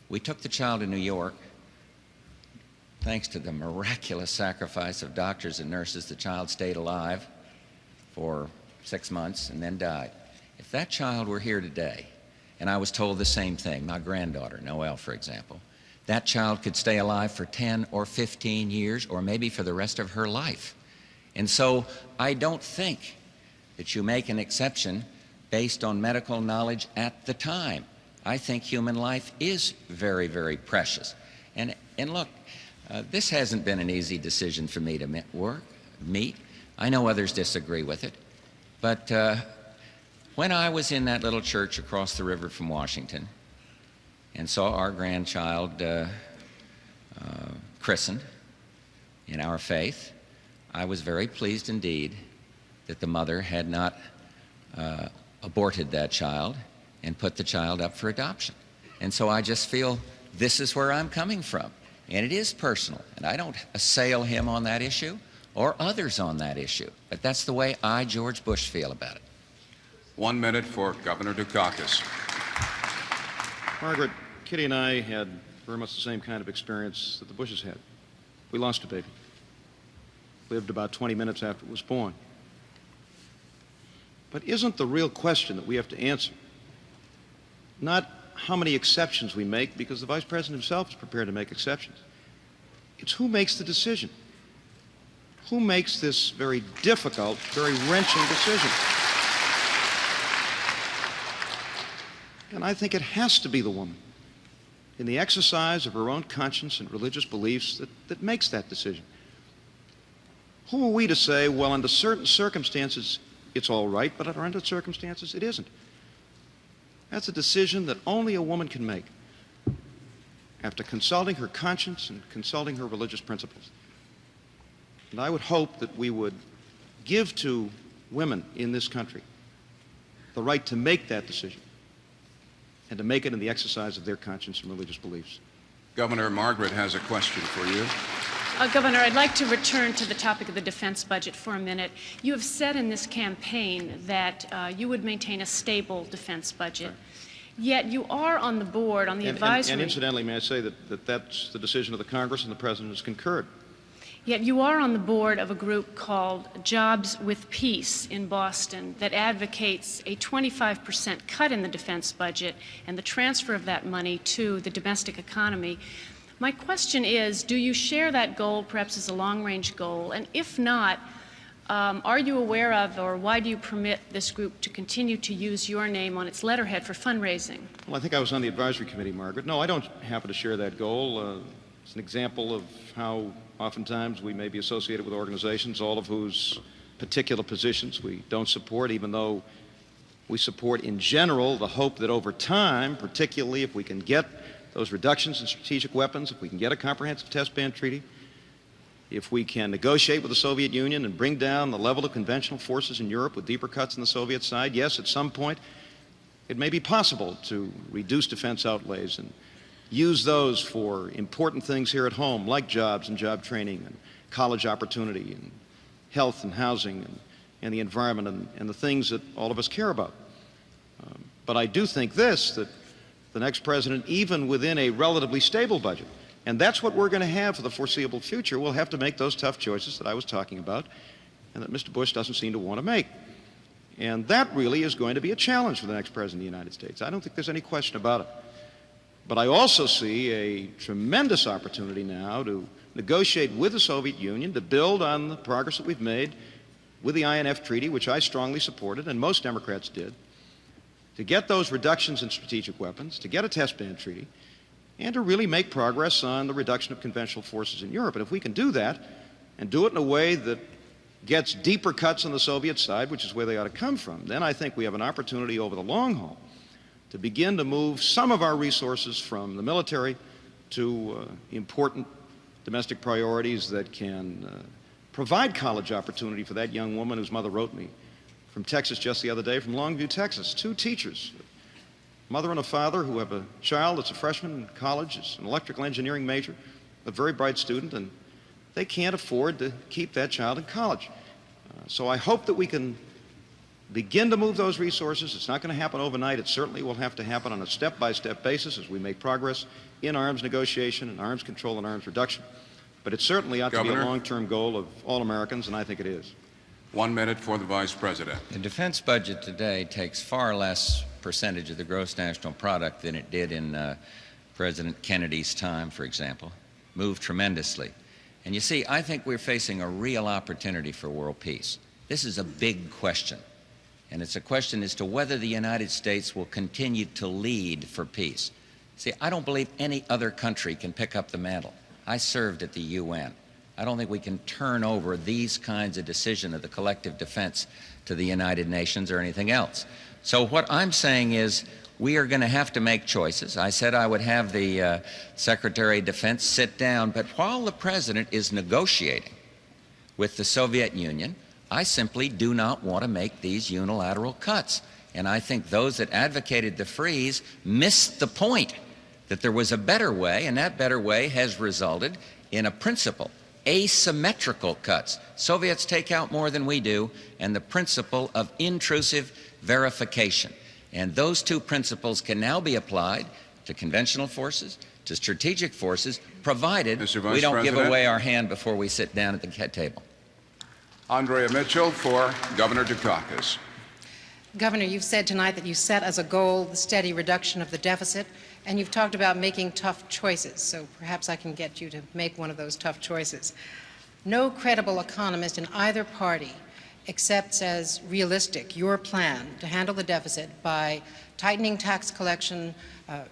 We took the child to New York. Thanks to the miraculous sacrifice of doctors and nurses, the child stayed alive for 6 months and then died. If that child were here today, and I was told the same thing, my granddaughter, Noelle, for example, that child could stay alive for 10 or 15 years, or maybe for the rest of her life. And so I don't think that you make an exception based on medical knowledge at the time. I think human life is very, very precious. And look, this hasn't been an easy decision for me to meet. I know others disagree with it. But when I was in that little church across the river from Washington and saw our grandchild christened in our faith, I was very pleased indeed that the mother had not aborted that child and put the child up for adoption. And so I just feel this is where I'm coming from. And it is personal, and I don't assail him on that issue or others on that issue. But that's the way I, George Bush, feel about it. 1 minute for Governor Dukakis. Margaret, Kitty and I had very much the same kind of experience that the Bushes had. We lost a baby. Lived about 20 minutes after it was born. But isn't the real question that we have to answer not how many exceptions we make, because the Vice President himself is prepared to make exceptions. It's who makes the decision. Who makes this very difficult, very wrenching decision? And I think it has to be the woman, in the exercise of her own conscience and religious beliefs, that makes that decision. Who are we to say, well, under certain circumstances, it's all right, but under other circumstances, it isn't? That's a decision that only a woman can make after consulting her conscience and consulting her religious principles. And I would hope that we would give to women in this country the right to make that decision and to make it in the exercise of their conscience and religious beliefs. Governor, Margaret has a question for you. Governor, I'd like to return to the topic of the defense budget for a minute. You have said in this campaign that you would maintain a stable defense budget. Right. Yet you are on the board, on the advisory... And incidentally, may I say that that's the decision of the Congress, and the President has concurred. Yet you are on the board of a group called Jobs with Peace in Boston that advocates a 25% cut in the defense budget and the transfer of that money to the domestic economy. My question is, do you share that goal, perhaps as a long-range goal? And if not, are you aware of, or why do you permit this group to continue to use your name on its letterhead for fundraising? Well, I think I was on the advisory committee, Margaret. No, I don't happen to share that goal. It's an example of how oftentimes we may be associated with organizations, all of whose particular positions we don't support, even though we support in general the hope that over time, particularly if we can get those reductions in strategic weapons, if we can get a comprehensive test ban treaty, if we can negotiate with the Soviet Union and bring down the level of conventional forces in Europe with deeper cuts on the Soviet side, yes, at some point it may be possible to reduce defense outlays and use those for important things here at home, like jobs and job training and college opportunity and health and housing and the environment and the things that all of us care about. But I do think this, that the next president, even within a relatively stable budget, and that's what we're going to have for the foreseeable future, we'll have to make those tough choices that I was talking about and that Mr. Bush doesn't seem to want to make. And that really is going to be a challenge for the next president of the United States. I don't think there's any question about it. But I also see a tremendous opportunity now to negotiate with the Soviet Union to build on the progress that we've made with the INF Treaty, which I strongly supported, and most Democrats did, to get those reductions in strategic weapons, to get a test ban treaty, and to really make progress on the reduction of conventional forces in Europe. And if we can do that, and do it in a way that gets deeper cuts on the Soviet side, which is where they ought to come from, then I think we have an opportunity over the long haul to begin to move some of our resources from the military to important domestic priorities that can provide college opportunity for that young woman whose mother wrote me from Texas just the other day, from Longview, Texas. 2 teachers, a mother and a father, who have a child that's a freshman in college, is an electrical engineering major, a very bright student, and they can't afford to keep that child in college. So I hope that we can begin to move those resources. It's not going to happen overnight. It certainly will have to happen on a step-by-step basis as we make progress in arms negotiation and arms control and arms reduction. But it certainly ought to be a long-term goal of all Americans, and I think it is. 1 minute for the Vice President. The defense budget today takes far less percentage of the gross national product than it did in President Kennedy's time, for example, moved tremendously. And you see, I think we're facing a real opportunity for world peace. This is a big question, and it's a question as to whether the United States will continue to lead for peace. See, I don't believe any other country can pick up the mantle. I served at the UN. I don't think we can turn over these kinds of decisions of the collective defense to the United Nations or anything else. So what I'm saying is we are going to have to make choices. I said I would have the Secretary of Defense sit down, but while the President is negotiating with the Soviet Union, I simply do not want to make these unilateral cuts. And I think those that advocated the freeze missed the point that there was a better way, and that better way has resulted in a principle, asymmetrical cuts. Soviets take out more than we do, and the principle of intrusive verification. And those two principles can now be applied to conventional forces, to strategic forces, provided we don't give away our hand before we sit down at the table. Andrea Mitchell for Governor Dukakis. Governor, you've said tonight that you set as a goal the steady reduction of the deficit, and you've talked about making tough choices, so perhaps I can get you to make one of those tough choices. No credible economist in either party accepts as realistic your plan to handle the deficit by tightening tax collection,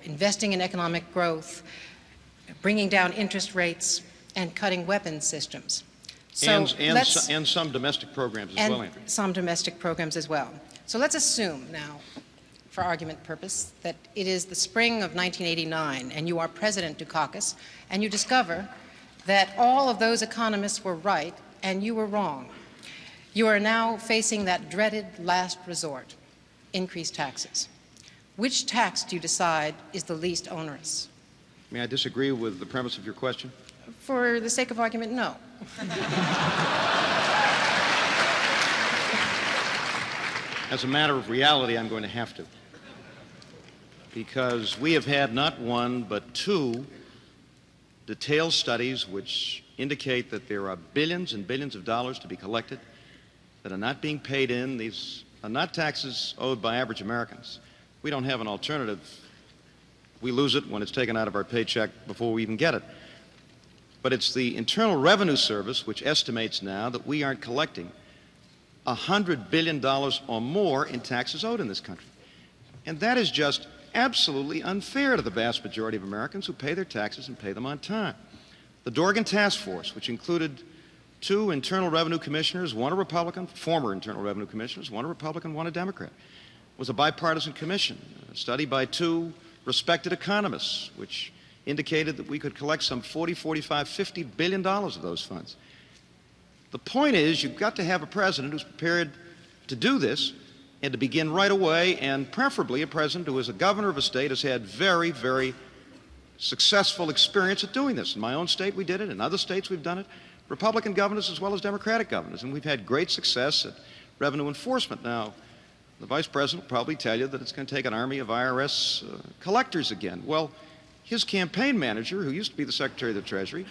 investing in economic growth, bringing down interest rates, and cutting weapons systems. So and some domestic programs as well, Andrew. Some domestic programs as well. So let's assume now, for argument purpose, that it is the spring of 1989 and you are President Dukakis and you discover that all of those economists were right and you were wrong. You are now facing that dreaded last resort, increased taxes. Which tax do you decide is the least onerous? May I disagree with the premise of your question? For the sake of argument, no. As a matter of reality, I'm going to have to. Because we have had not one, but two detailed studies which indicate that there are billions and billions of dollars to be collected that are not being paid in. These are not taxes owed by average Americans. We don't have an alternative. We lose it when it's taken out of our paycheck before we even get it. But it's the Internal Revenue Service which estimates now that we aren't collecting $100 billion or more in taxes owed in this country. And that is just absolutely unfair to the vast majority of Americans who pay their taxes and pay them on time. The Dorgan Task Force, which included two Internal Revenue Commissioners, one a Republican, former Internal Revenue Commissioners, one a Republican, one a Democrat, was a bipartisan commission, a study by two respected economists, which indicated that we could collect some $40, $45, $50 billion of those funds. The point is, you've got to have a president who's prepared to do this and to begin right away, and preferably a president who, as a governor of a state, has had very, very successful experience at doing this. In my own state, we did it. In other states, we've done it. Republican governors as well as Democratic governors, and we've had great success at revenue enforcement. Now, the Vice President will probably tell you that it's going to take an army of IRS collectors again. Well, his campaign manager, who used to be the Secretary of the Treasury,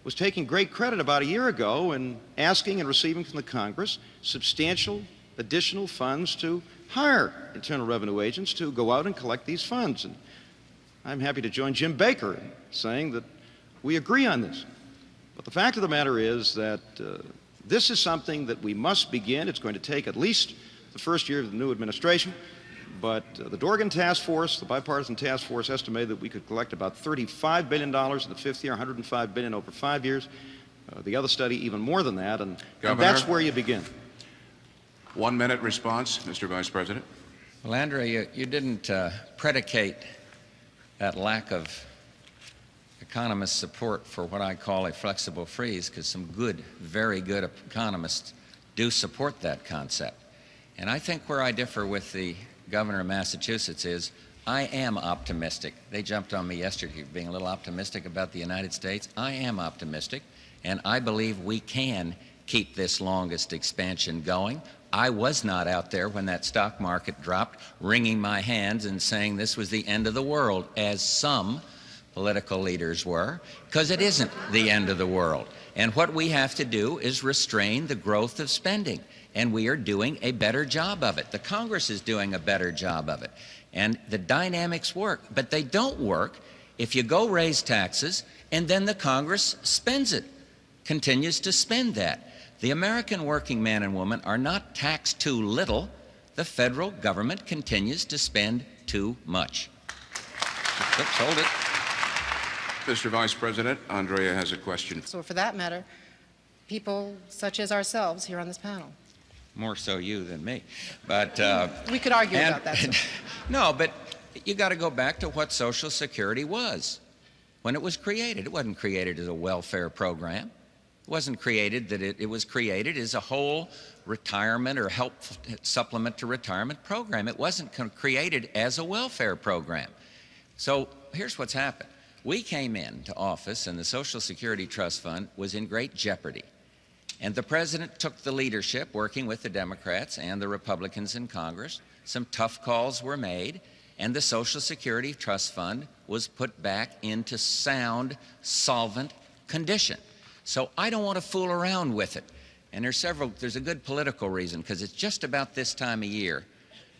was taking great credit about a year ago in asking and receiving from the Congress substantial additional funds to hire Internal Revenue agents to go out and collect these funds. And I'm happy to join Jim Baker in saying that we agree on this. But the fact of the matter is that this is something that we must begin. It's going to take at least the first year of the new administration. But the Dorgan Task Force, the bipartisan task force, estimated that we could collect about $35 billion in the fifth year, $105 billion over 5 years. The other study, even more than that, and that's where you begin. 1 minute response, Mr. Vice President. Well, Andrea, you didn't predicate that lack of economist support for what I call a flexible freeze, because some good, very good economists do support that concept. And I think where I differ with the governor of Massachusetts is I am optimistic. They jumped on me yesterday being a little optimistic about the United States. I am optimistic, and I believe we can keep this longest expansion going. I was not out there when that stock market dropped, wringing my hands and saying this was the end of the world, as some political leaders were, because it isn't the end of the world. And what we have to do is restrain the growth of spending, and we are doing a better job of it. The Congress is doing a better job of it, and the dynamics work, but they don't work If you go raise taxes and then the Congress spends it, continues to spend that. The American working man and woman are not taxed too little. The federal government continues to spend too much. Oops, hold it. Mr. Vice President, Andrea has a question. So for that matter, people such as ourselves here on this panel. More so you than me. But we could argue about that. So. No, but you got to go back to what Social Security was when it was created. It wasn't created as a welfare program. It wasn't created that it was created as a whole retirement or help supplement to retirement program. It wasn't created as a welfare program. So here's what's happened. We came into office and the Social Security Trust Fund was in great jeopardy. And the President took the leadership, working with the Democrats and the Republicans in Congress. Some tough calls were made, and the Social Security Trust Fund was put back into sound, solvent condition. So I don't want to fool around with it. And there's a good political reason, because it's just about this time of year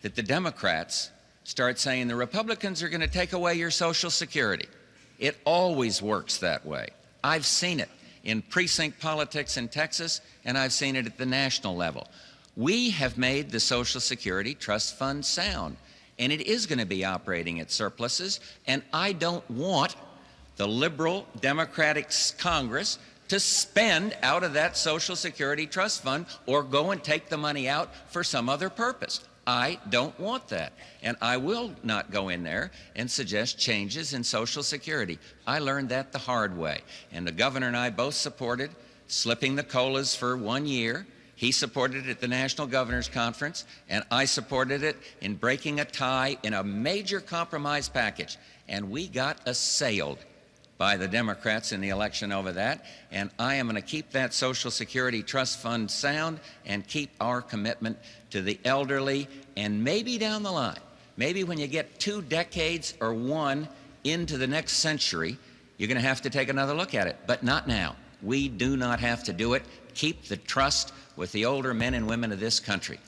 that the Democrats start saying the Republicans are going to take away your Social Security. It always works that way. I've seen it in precinct politics in Texas, and I've seen it at the national level. We have made the Social Security Trust Fund sound, and it is going to be operating at surpluses, and I don't want the liberal Democratic Congress to spend out of that Social Security Trust Fund or go and take the money out for some other purpose. I don't want that, and I will not go in there and suggest changes in Social Security. I learned that the hard way, and the governor and I both supported slipping the COLAs for 1 year. He supported it at the National Governors Conference, and I supported it in breaking a tie in a major compromise package, and we got assailed by the Democrats in the election over that, and I am going to keep that Social Security Trust Fund sound and keep our commitment to the elderly, and maybe down the line, maybe when you get 2 decades or 1 into the next century, you're going to have to take another look at it, but not now. We do not have to do it. Keep the trust with the older men and women of this country.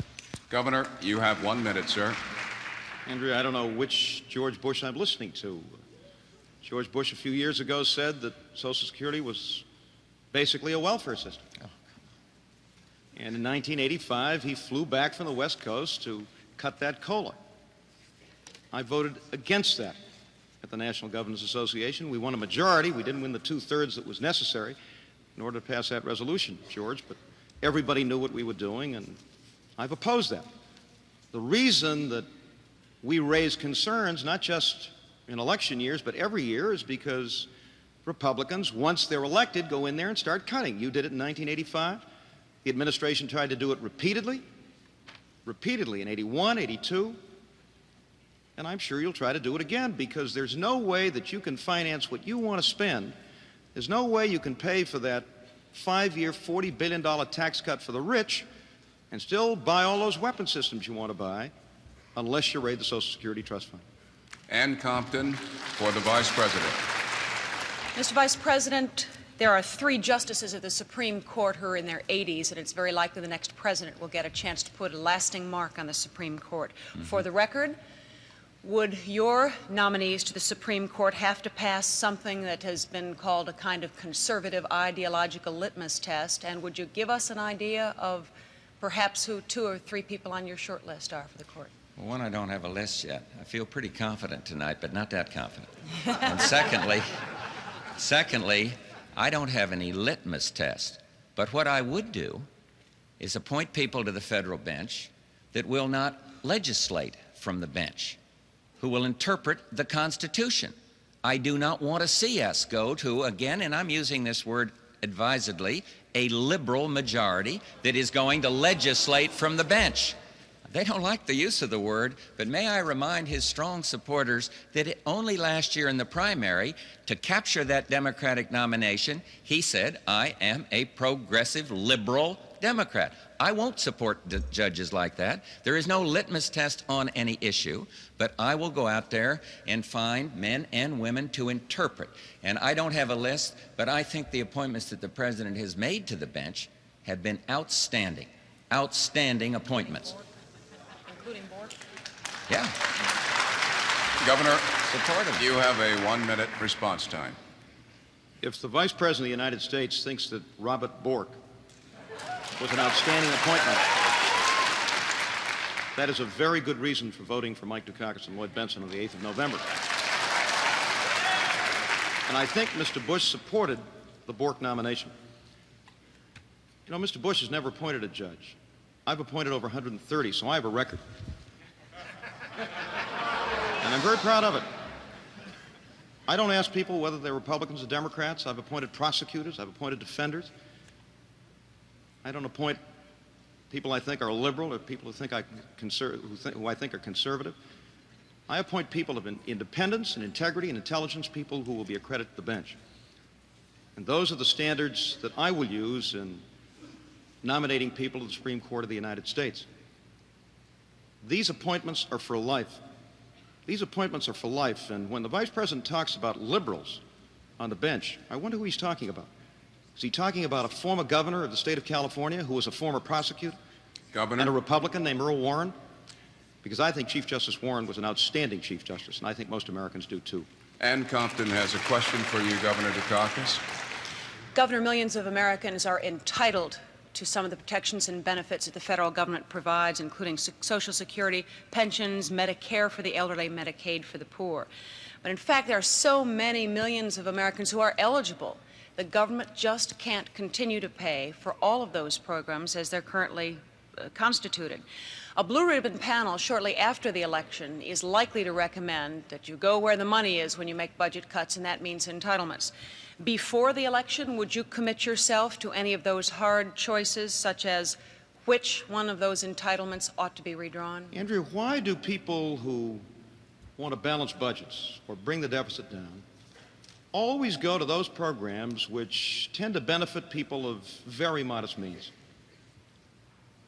Governor, you have 1 minute, sir. Andrea, I don't know which George Bush I'm listening to. George Bush a few years ago said that Social Security was basically a welfare system. Oh. And in 1985, he flew back from the West Coast to cut that COLA. I voted against that at the National Governors Association. We won a majority. We didn't win the 2/3 that was necessary in order to pass that resolution, George, but everybody knew what we were doing, and I've opposed that. The reason that we raise concerns, not just in election years, but every year, is because Republicans, once they're elected, go in there and start cutting. You did it in 1985. The administration tried to do it repeatedly in 81, 82, and I'm sure you'll try to do it again, because there's no way that you can finance what you want to spend. There's no way you can pay for that 5-year, $40 billion tax cut for the rich and still buy all those weapon systems you want to buy unless you raid the Social Security Trust Fund. Ann Compton for the Vice President. Mr. Vice President, there are 3 justices of the Supreme Court who are in their 80s, and it's very likely the next president will get a chance to put a lasting mark on the Supreme Court. For the record, would your nominees to the Supreme Court have to pass something that has been called a kind of conservative ideological litmus test, and would you give us an idea of perhaps who 2 or 3 people on your short list are for the court? Well, one, I don't have a list yet. I feel pretty confident tonight, but not that confident. And secondly, I don't have any litmus test. But what I would do is appoint people to the federal bench that will not legislate from the bench, who will interpret the Constitution. I do not want to see us go to, again, and I'm using this word advisedly, a liberal majority that is going to legislate from the bench. They don't like the use of the word, but may I remind his strong supporters that only last year in the primary, to capture that Democratic nomination, he said, I am a progressive liberal Democrat. I won't support judges like that. There is no litmus test on any issue, but I will go out there and find men and women to interpret. And I don't have a list, but I think the appointments that the President has made to the bench have been outstanding, outstanding appointments. Including board? Yeah. Governor, Support him. you have a 1-minute response time. If the Vice President of the United States thinks that Robert Bork was an outstanding appointment, that is a very good reason for voting for Mike Dukakis and Lloyd Bentsen on the 8th of November. And I think Mr. Bush supported the Bork nomination. You know, Mr. Bush has never appointed a judge. I've appointed over 130, so I have a record. And I'm very proud of it. I don't ask people whether they're Republicans or Democrats. I've appointed prosecutors. I've appointed defenders. I don't appoint people I think are liberal or people who think who I think are conservative. I appoint people of independence and integrity and intelligence, people who will be a credit to the bench. And those are the standards that I will use in nominating people to the Supreme Court of the United States. These appointments are for life. These appointments are for life, and when the Vice President talks about liberals on the bench, I wonder who he's talking about. Is he talking about a former governor of the state of California who was a former prosecutor? Governor. And a Republican named Earl Warren? Because I think Chief Justice Warren was an outstanding Chief Justice, and I think most Americans do too. Ann Compton has a question for you, Governor Dukakis. Governor, millions of Americans are entitled to some of the protections and benefits that the federal government provides, including Social Security, pensions, Medicare for the elderly, Medicaid for the poor. But in fact, there are so many millions of Americans who are eligible. The government just can't continue to pay for all of those programs as they're currently constituted. A blue ribbon panel shortly after the election is likely to recommend that you go where the money is when you make budget cuts, and that means entitlements. Before the election, would you commit yourself to any of those hard choices, such as which one of those entitlements ought to be redrawn? Andrea, why do people who want to balance budgets or bring the deficit down always go to those programs which tend to benefit people of very modest means?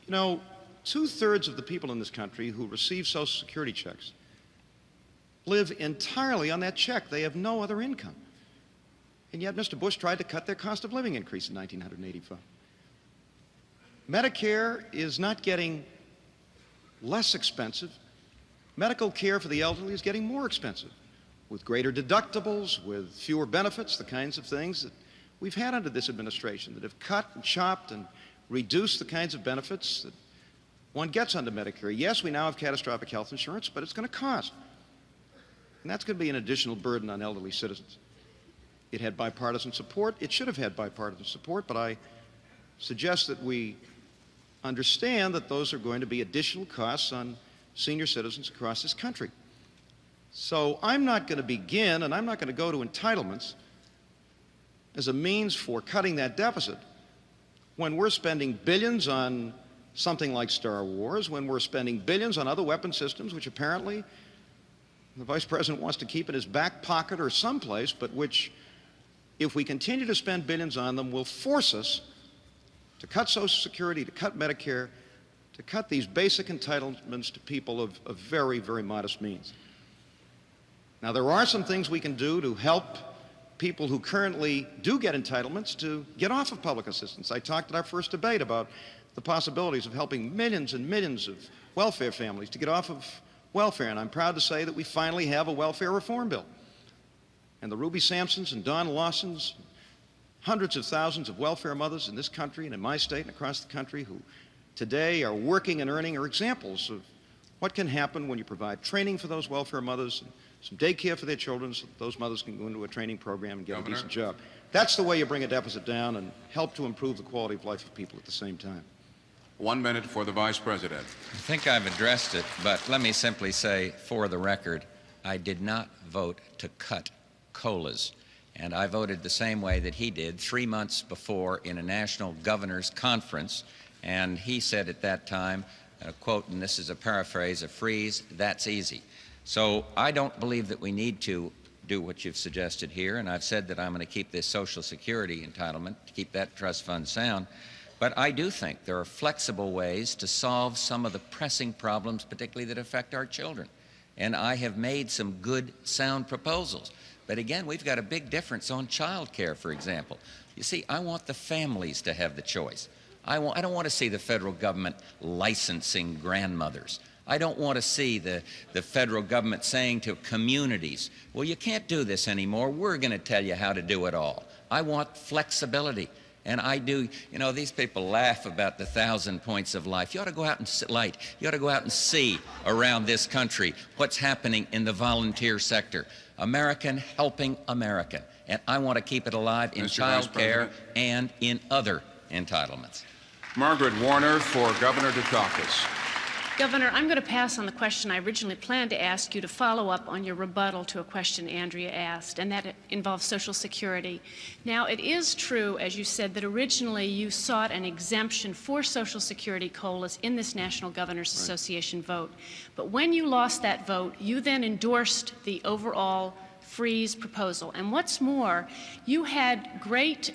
You know, 2/3 of the people in this country who receive Social Security checks live entirely on that check. They have no other income. And yet Mr. Bush tried to cut their cost of living increase in 1985. Medicare is not getting less expensive. Medical care for the elderly is getting more expensive, with greater deductibles, with fewer benefits, the kinds of things that we've had under this administration that have cut and chopped and reduced the kinds of benefits that one gets under Medicare. Yes, we now have catastrophic health insurance, but it's going to cost. And that's going to be an additional burden on elderly citizens. It had bipartisan support. It should have had bipartisan support, but I suggest that we understand that those are going to be additional costs on senior citizens across this country. So I'm not going to begin, and I'm not going to go to entitlements as a means for cutting that deficit when we're spending billions on something like Star Wars, when we're spending billions on other weapon systems, which apparently the Vice President wants to keep in his back pocket or someplace, but which, if we continue to spend billions on them, will force us to cut Social Security, to cut Medicare, to cut these basic entitlements to people of very, very modest means. Now, there are some things we can do to help people who currently do get entitlements to get off of public assistance. I talked at our first debate about the possibilities of helping millions and millions of welfare families to get off of welfare, and I'm proud to say that we finally have a welfare reform bill. And the Ruby Sampsons and Don Lawsons, hundreds of thousands of welfare mothers in this country and in my state and across the country who today are working and earning are examples of what can happen when you provide training for those welfare mothers and some daycare for their children so that those mothers can go into a training program and get a decent job. That's the way you bring a deficit down and help to improve the quality of life of people at the same time. 1 minute for the Vice President. I think I've addressed it, but let me simply say, for the record, I did not vote to cut COLAs. And I voted the same way that he did 3 months before in a national governors conference. And he said at that time, quote, and this is a paraphrase, a freeze, that's easy. So I don't believe that we need to do what you've suggested here. And I've said that I'm going to keep this Social Security entitlement, to keep that trust fund sound. But I do think there are flexible ways to solve some of the pressing problems, particularly that affect our children. And I have made some good, sound proposals. But again, we've got a big difference on child care, for example. You see, I want the families to have the choice. I don't want to see the federal government licensing grandmothers. I don't want to see the federal government saying to communities, well, you can't do this anymore. We're going to tell you how to do it all. I want flexibility. And I do, you know, these people laugh about the 1,000 points of life. You ought to go out and you ought to go out and see around this country what's happening in the volunteer sector. American helping American. And I want to keep it alive in child care and in other entitlements. Margaret Warner for Governor Dukakis. Governor, I'm going to pass on the question I originally planned to ask you to follow up on your rebuttal to a question Andrea asked, and that involves Social Security. Now, it is true, as you said, that originally you sought an exemption for Social Security COLAs in this National Governors Association vote. But when you lost that vote, you then endorsed the overall freeze proposal. And what's more, you had great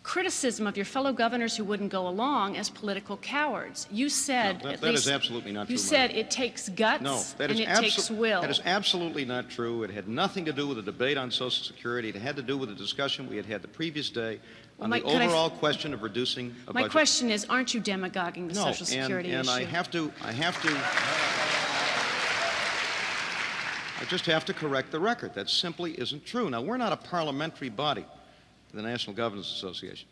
criticism of your fellow governors who wouldn't go along as political cowards. You said, no, that is absolutely not true. You said it takes guts and it takes will. That is absolutely not true. It had nothing to do with the debate on Social Security. It had to do with the discussion we had the previous day on the overall question of reducing a budget. My question is, aren't you demagoguing the Social Security issue? I just have to correct the record. That simply isn't true. Now, we're not a parliamentary body, the National Governors Association.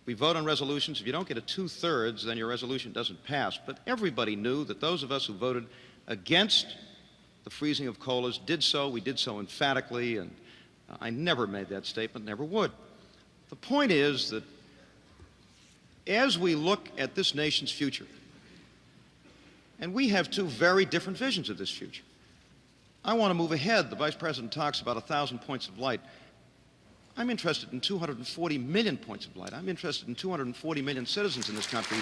We vote on resolutions. If you don't get a 2/3, then your resolution doesn't pass. But everybody knew that those of us who voted against the freezing of COLAs did so. We did so emphatically, and I never made that statement, never would. The point is that as we look at this nation's future, and we have two very different visions of this future. I want to move ahead. The Vice President talks about 1,000 points of light. I'm interested in 240 million points of light. I'm interested in 240 million citizens in this country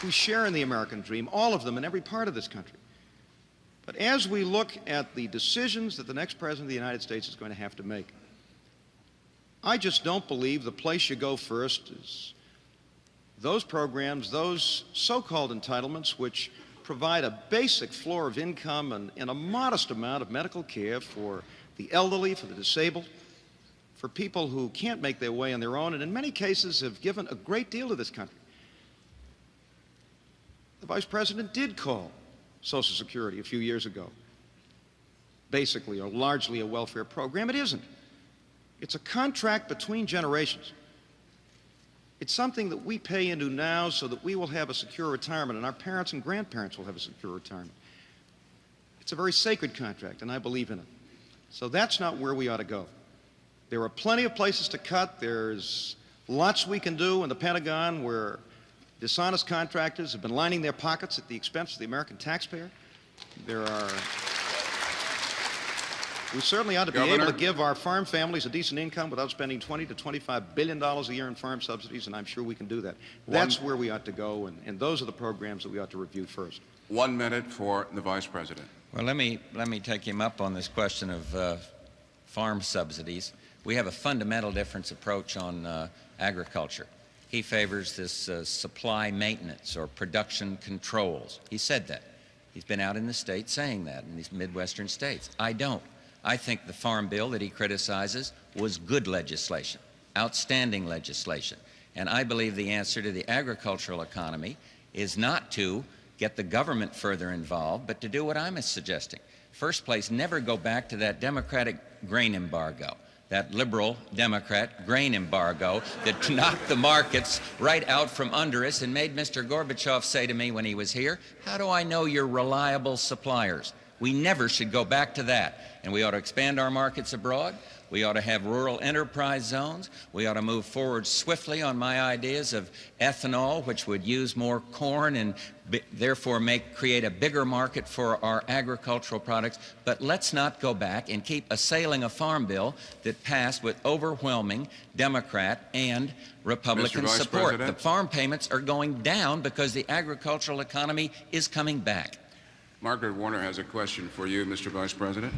who share in the American dream, all of them in every part of this country. But as we look at the decisions that the next President of the United States is going to have to make, I just don't believe the place you go first is those programs, those so-called entitlements which provide a basic floor of income and a modest amount of medical care for the elderly, for the disabled, for people who can't make their way on their own, and in many cases have given a great deal to this country. The Vice President did call Social Security a few years ago basically or largely a welfare program. It isn't. It's a contract between generations. It's something that we pay into now so that we will have a secure retirement, and our parents and grandparents will have a secure retirement. It's a very sacred contract, and I believe in it. So that's not where we ought to go. There are plenty of places to cut. There's lots we can do in the Pentagon where dishonest contractors have been lining their pockets at the expense of the American taxpayer. We certainly ought to be able to give our farm families a decent income without spending $20 to $25 billion a year in farm subsidies, and I'm sure we can do that. That's where we ought to go, and those are the programs that we ought to review first. 1 minute for the Vice President. Well, let me take him up on this question of farm subsidies. We have a fundamental difference approach on agriculture. He favors this supply maintenance or production controls. He said that. He's been out in the states saying that, in these Midwestern states. I don't. I think the farm bill that he criticizes was good legislation, outstanding legislation. And I believe the answer to the agricultural economy is not to get the government further involved, but to do what I'm suggesting. First place, never go back to that Democratic grain embargo, that liberal Democrat grain embargo that knocked the markets right out from under us and made Mr. Gorbachev say to me when he was here, "How do I know you're reliable suppliers?" We never should go back to that. And we ought to expand our markets abroad. We ought to have rural enterprise zones. We ought to move forward swiftly on my ideas of ethanol, which would use more corn and therefore create a bigger market for our agricultural products. But let's not go back and keep assailing a farm bill that passed with overwhelming Democrat and Republican support. The farm payments are going down because the agricultural economy is coming back. Margaret Warner has a question for you, Mr. Vice President.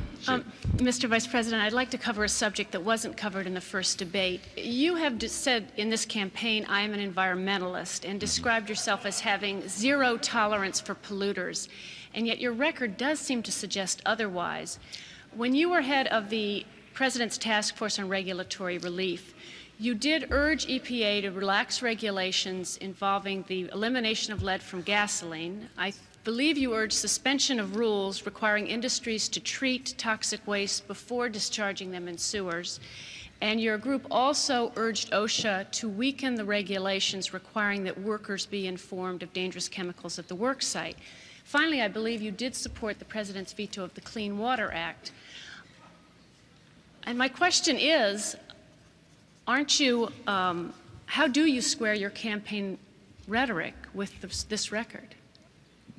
Mr. Vice President, I'd like to cover a subject that wasn't covered in the first debate. You have said in this campaign, I am an environmentalist, and described yourself as having zero tolerance for polluters, and yet your record does seem to suggest otherwise. When you were head of the President's Task Force on Regulatory Relief, You did urge EPA to relax regulations involving the elimination of lead from gasoline. I believe you urged suspension of rules requiring industries to treat toxic waste before discharging them in sewers. And your group also urged OSHA to weaken the regulations requiring that workers be informed of dangerous chemicals at the work site. Finally, I believe you did support the President's veto of the Clean Water Act. And my question is, how do you square your campaign rhetoric with this record?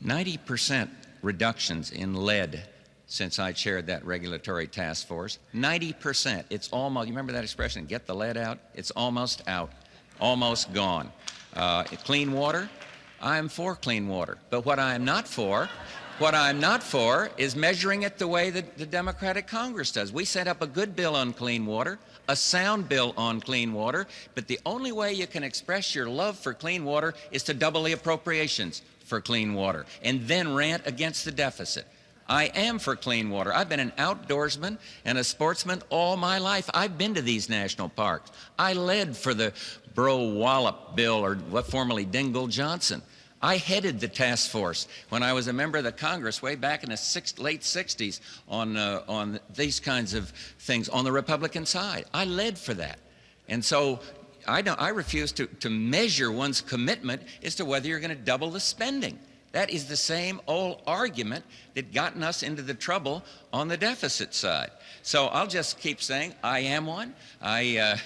90% reductions in lead since I chaired that regulatory task force. 90%. It's almost, you remember that expression, get the lead out? It's almost out, almost gone. Clean water, I'm for clean water. But what I'm not for is measuring it the way that the Democratic Congress does. We set up a good bill on clean water, a sound bill on clean water, but the only way you can express your love for clean water is to double the appropriations for clean water and then rant against the deficit. I am for clean water. I've been an outdoorsman and a sportsman all my life. I've been to these national parks. I led for the Bro-Wallop bill, or what formerly Dingell-Johnson. I headed the task force when I was a member of the Congress way back in the late 60s on these kinds of things on the Republican side. I led for that. And so I refuse to measure one's commitment as to whether you're going to double the spending. That is the same old argument that gotten us into the trouble on the deficit side. So I'll just keep saying I am one. I'm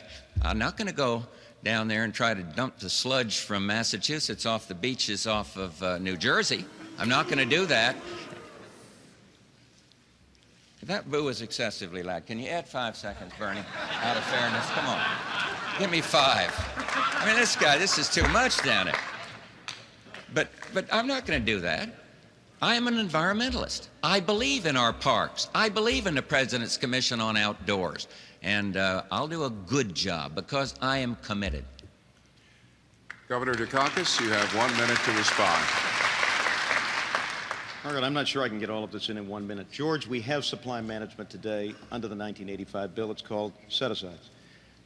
not going to go down there and try to dump the sludge from Massachusetts off the beaches off of New Jersey. I'm not going to do that. That boo is excessively loud. Can you add 5 seconds, Bernie, out of fairness? Come on. Give me 5. I mean, this is too much down there. But I'm not going to do that. I am an environmentalist. I believe in our parks. I believe in the President's Commission on Outdoors. And I'll do a good job because I am committed. Governor Dukakis, you have 1 minute to respond. Margaret, I'm not sure I can get all of this in 1 minute. George, we have supply management today under the 1985 bill. It's called set-asides.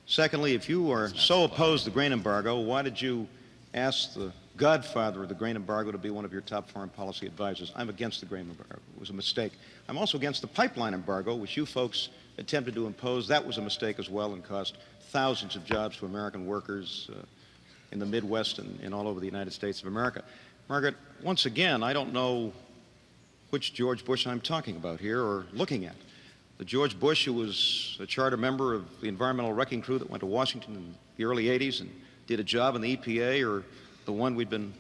Secondly, if you are so opposed to the grain embargo, why did you ask the godfather of the grain embargo to be one of your top foreign policy advisors? I'm against the grain embargo. It was a mistake. I'm also against the pipeline embargo, which you folks attempted to impose. That was a mistake as well and cost thousands of jobs to American workers in the Midwest and all over the United States of America. Margaret, once again, I don't know which George Bush I'm talking about here or looking at. The George Bush who was a charter member of the environmental wrecking crew that went to Washington in the early 80s and did a job in the EPA, or the one we've been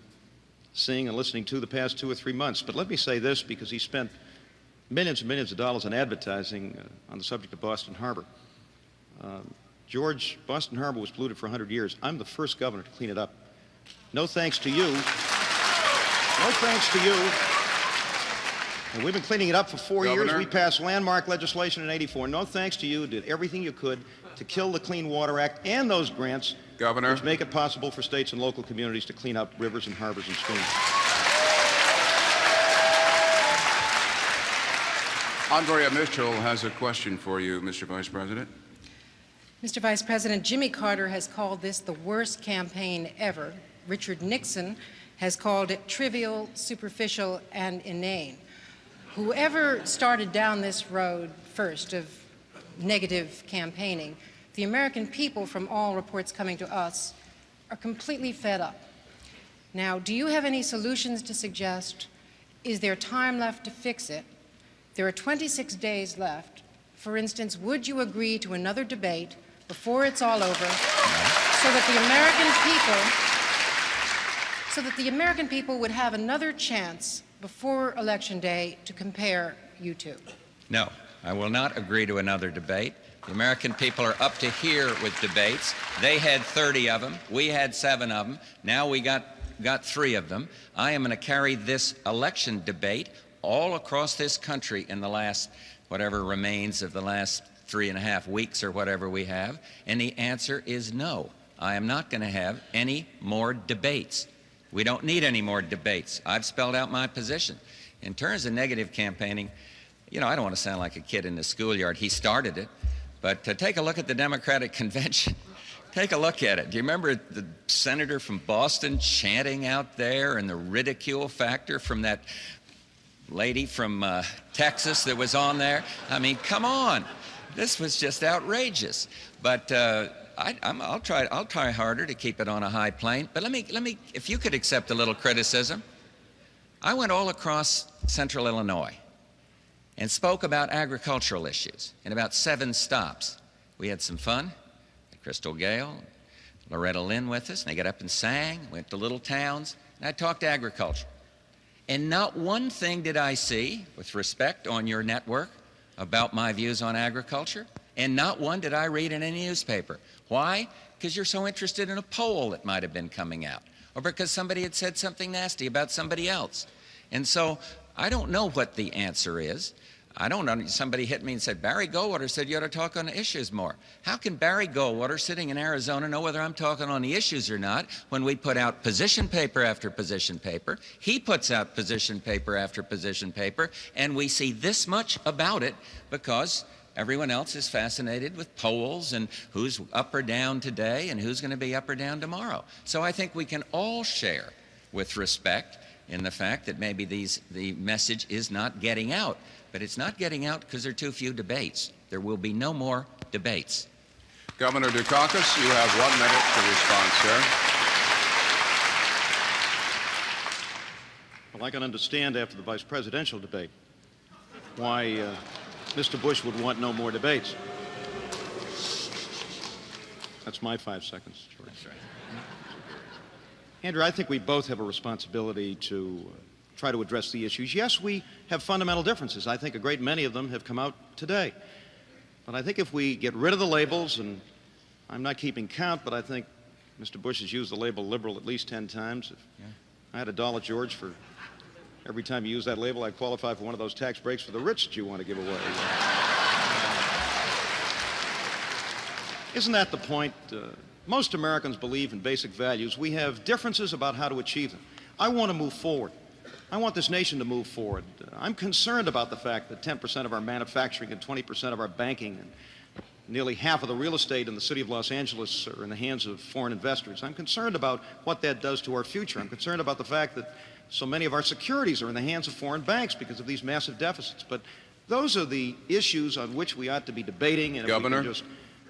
seeing and listening to the past 2 or 3 months. But let me say this, because he spent millions and millions of dollars on advertising on the subject of Boston Harbor. George, Boston Harbor was polluted for 100 years. I'm the first governor to clean it up. No thanks to you. No thanks to you. And we've been cleaning it up for 4 years. We passed landmark legislation in '84. No thanks to you. Did everything you could to kill the Clean Water Act and those grants, Governor, which make it possible for states and local communities to clean up rivers and harbors and streams. Andrea Mitchell has a question for you, Mr. Vice President. Mr. Vice President, Jimmy Carter has called this the worst campaign ever. Richard Nixon has called it trivial, superficial, and inane. Whoever started down this road first of negative campaigning, the American people, from all reports coming to us, are completely fed up. Now, do you have any solutions to suggest? Is there time left to fix it? There are 26 days left. For instance, would you agree to another debate before it's all over so that the American people would have another chance before Election Day to compare you two? No, I will not agree to another debate. The American people are up to here with debates. They had 30 of them. We had 7 of them. Now we got 3 of them. I am going to carry this election debate all across this country in the last, whatever remains of the last 3.5 weeks or whatever we have. And the answer is no. I am not going to have any more debates. We don't need any more debates. I've spelled out my position. In terms of negative campaigning, you know, I don't want to sound like a kid in the schoolyard. He started it. But take a look at the Democratic Convention. Take a look at it. Do you remember the senator from Boston chanting out there and the ridicule factor from that lady from Texas that was on there? I mean, come on. This was just outrageous. But I'll try harder to keep it on a high plane. But let me, if you could accept a little criticism. I went all across central Illinois and spoke about agricultural issues in about 7 stops. We had some fun. Crystal Gale, Loretta Lynn with us, and they got up and sang, went to little towns, and I talked agriculture. And not one thing did I see, with respect on your network, about my views on agriculture, and not one did I read in any newspaper. Why? Because you're so interested in a poll that might have been coming out, or because somebody had said something nasty about somebody else. And so I don't know what the answer is. I don't know. Somebody hit me and said, Barry Goldwater said you ought to talk on the issues more. How can Barry Goldwater, sitting in Arizona, know whether I'm talking on the issues or not when we put out position paper after position paper? He puts out position paper after position paper, and we see this much about it because everyone else is fascinated with polls and who's up or down today and who's going to be up or down tomorrow. So I think we can all share with respect in the fact that maybe the message is not getting out. But it's not getting out because there are too few debates. There will be no more debates. Governor Dukakis, you have 1 minute to respond, sir. Well, I can understand after the vice presidential debate why Mr. Bush would want no more debates. That's my 5 seconds, George. That's right. Andrew, I think we both have a responsibility to try to address the issues. Yes, we have fundamental differences. I think a great many of them have come out today. But I think if we get rid of the labels, and I'm not keeping count, but I think Mr. Bush has used the label liberal at least 10 times. If I had $1, George, for every time you use that label, I'd qualify for one of those tax breaks for the rich that you want to give away. Isn't that the point? Most Americans believe in basic values. We have differences about how to achieve them. I want to move forward. I want this nation to move forward. I'm concerned about the fact that 10% of our manufacturing and 20% of our banking and nearly half of the real estate in the city of Los Angeles are in the hands of foreign investors. I'm concerned about what that does to our future. I'm concerned about the fact that so many of our securities are in the hands of foreign banks because of these massive deficits. But those are the issues on which we ought to be debating. And Governor? If we can just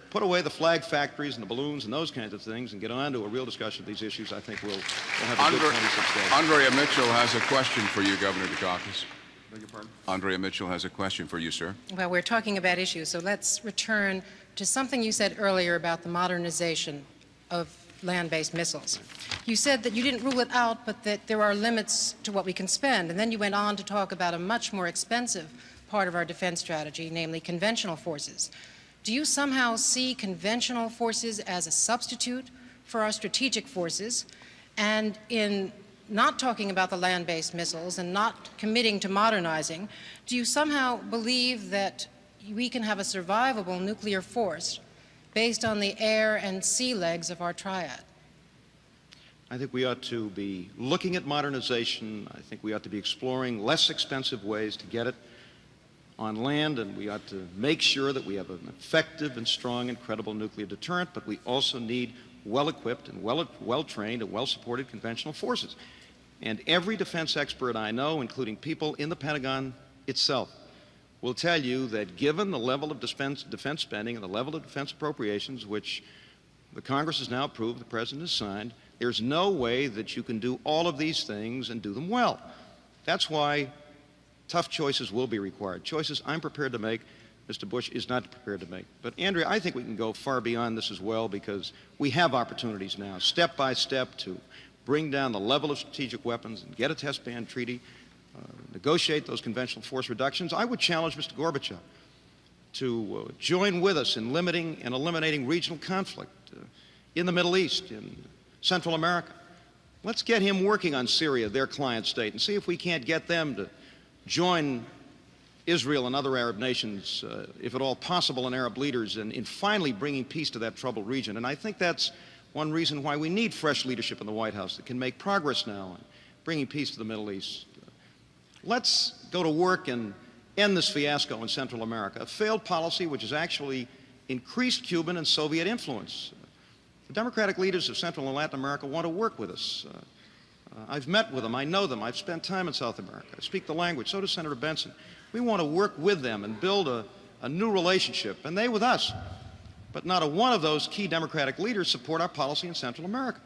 put away the flag factories and the balloons and those kinds of things and get on to a real discussion of these issues, I think we'll have a good 26 days. Andrea Mitchell has a question for you, Governor Dukakis. Beg your pardon? Andrea Mitchell has a question for you, sir. Well, we're talking about issues, so let's return to something you said earlier about the modernization of land-based missiles. You said that you didn't rule it out, but that there are limits to what we can spend. And then you went on to talk about a much more expensive part of our defense strategy, namely conventional forces. Do you somehow see conventional forces as a substitute for our strategic forces? And in not talking about the land-based missiles and not committing to modernizing, do you somehow believe that we can have a survivable nuclear force based on the air and sea legs of our triad? I think we ought to be looking at modernization. I think we ought to be exploring less expensive ways to get it on land, and we ought to make sure that we have an effective and strong and credible nuclear deterrent, but we also need well-equipped and well-trained and well-supported conventional forces. And every defense expert I know, including people in the Pentagon itself, will tell you that given the level of defense spending and the level of defense appropriations, which the Congress has now approved, the President has signed, there's no way that you can do all of these things and do them well. That's why tough choices will be required. Choices I'm prepared to make, Mr. Bush is not prepared to make. But Andrea, I think we can go far beyond this as well, because we have opportunities now, step by step, to bring down the level of strategic weapons and get a test ban treaty, negotiate those conventional force reductions. I would challenge Mr. Gorbachev to join with us in limiting and eliminating regional conflict in the Middle East, in Central America. Let's get him working on Syria, their client state, and see if we can't get them to join Israel and other Arab nations, if at all possible, and Arab leaders in finally bringing peace to that troubled region. And I think that's one reason why we need fresh leadership in the White House that can make progress now in bringing peace to the Middle East. Let's go to work and end this fiasco in Central America, a failed policy which has actually increased Cuban and Soviet influence. The Democratic leaders of Central and Latin America want to work with us. I've met with them. I know them. I've spent time in South America. I speak the language. So does Senator Benson. We want to work with them and build a new relationship, and they with us. But not a one of those key Democratic leaders support our policy in Central America.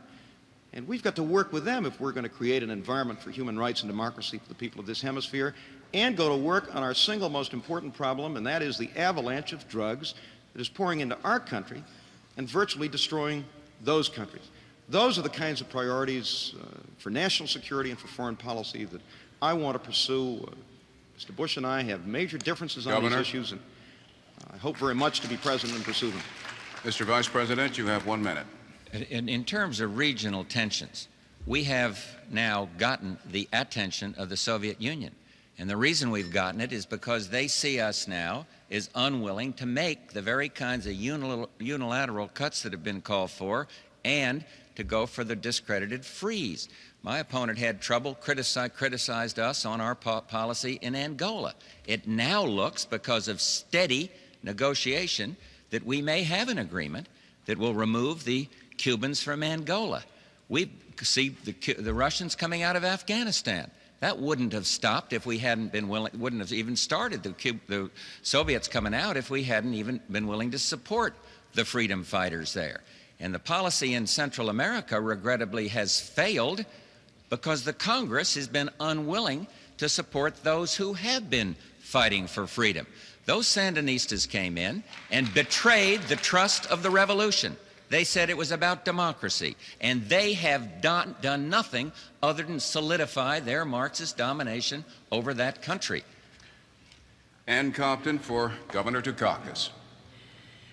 And we've got to work with them if we're going to create an environment for human rights and democracy for the people of this hemisphere, and go to work on our single most important problem, and that is the avalanche of drugs that is pouring into our country and virtually destroying those countries. Those are the kinds of priorities for national security and for foreign policy that I want to pursue. Mr. Bush and I have major differences on these issues, and I hope very much to be president and pursue them. Mr. Vice President, you have 1 minute. In terms of regional tensions, we have now gotten the attention of the Soviet Union. And the reason we've gotten it is because they see us now as unwilling to make the very kinds of unilateral cuts that have been called for, and to go for the discredited freeze. My opponent had trouble, criticized us on our policy in Angola. It now looks, because of steady negotiation, that we may have an agreement that will remove the Cubans from Angola. We see the Russians coming out of Afghanistan. That wouldn't have stopped if we hadn't been willing, wouldn't have even started the Soviets coming out if we hadn't even been willing to support the freedom fighters there. And the policy in Central America, regrettably, has failed because the Congress has been unwilling to support those who have been fighting for freedom. Those Sandinistas came in and betrayed the trust of the revolution. They said it was about democracy, and they have done nothing other than solidify their Marxist domination over that country. Ann Compton for Governor Dukakis.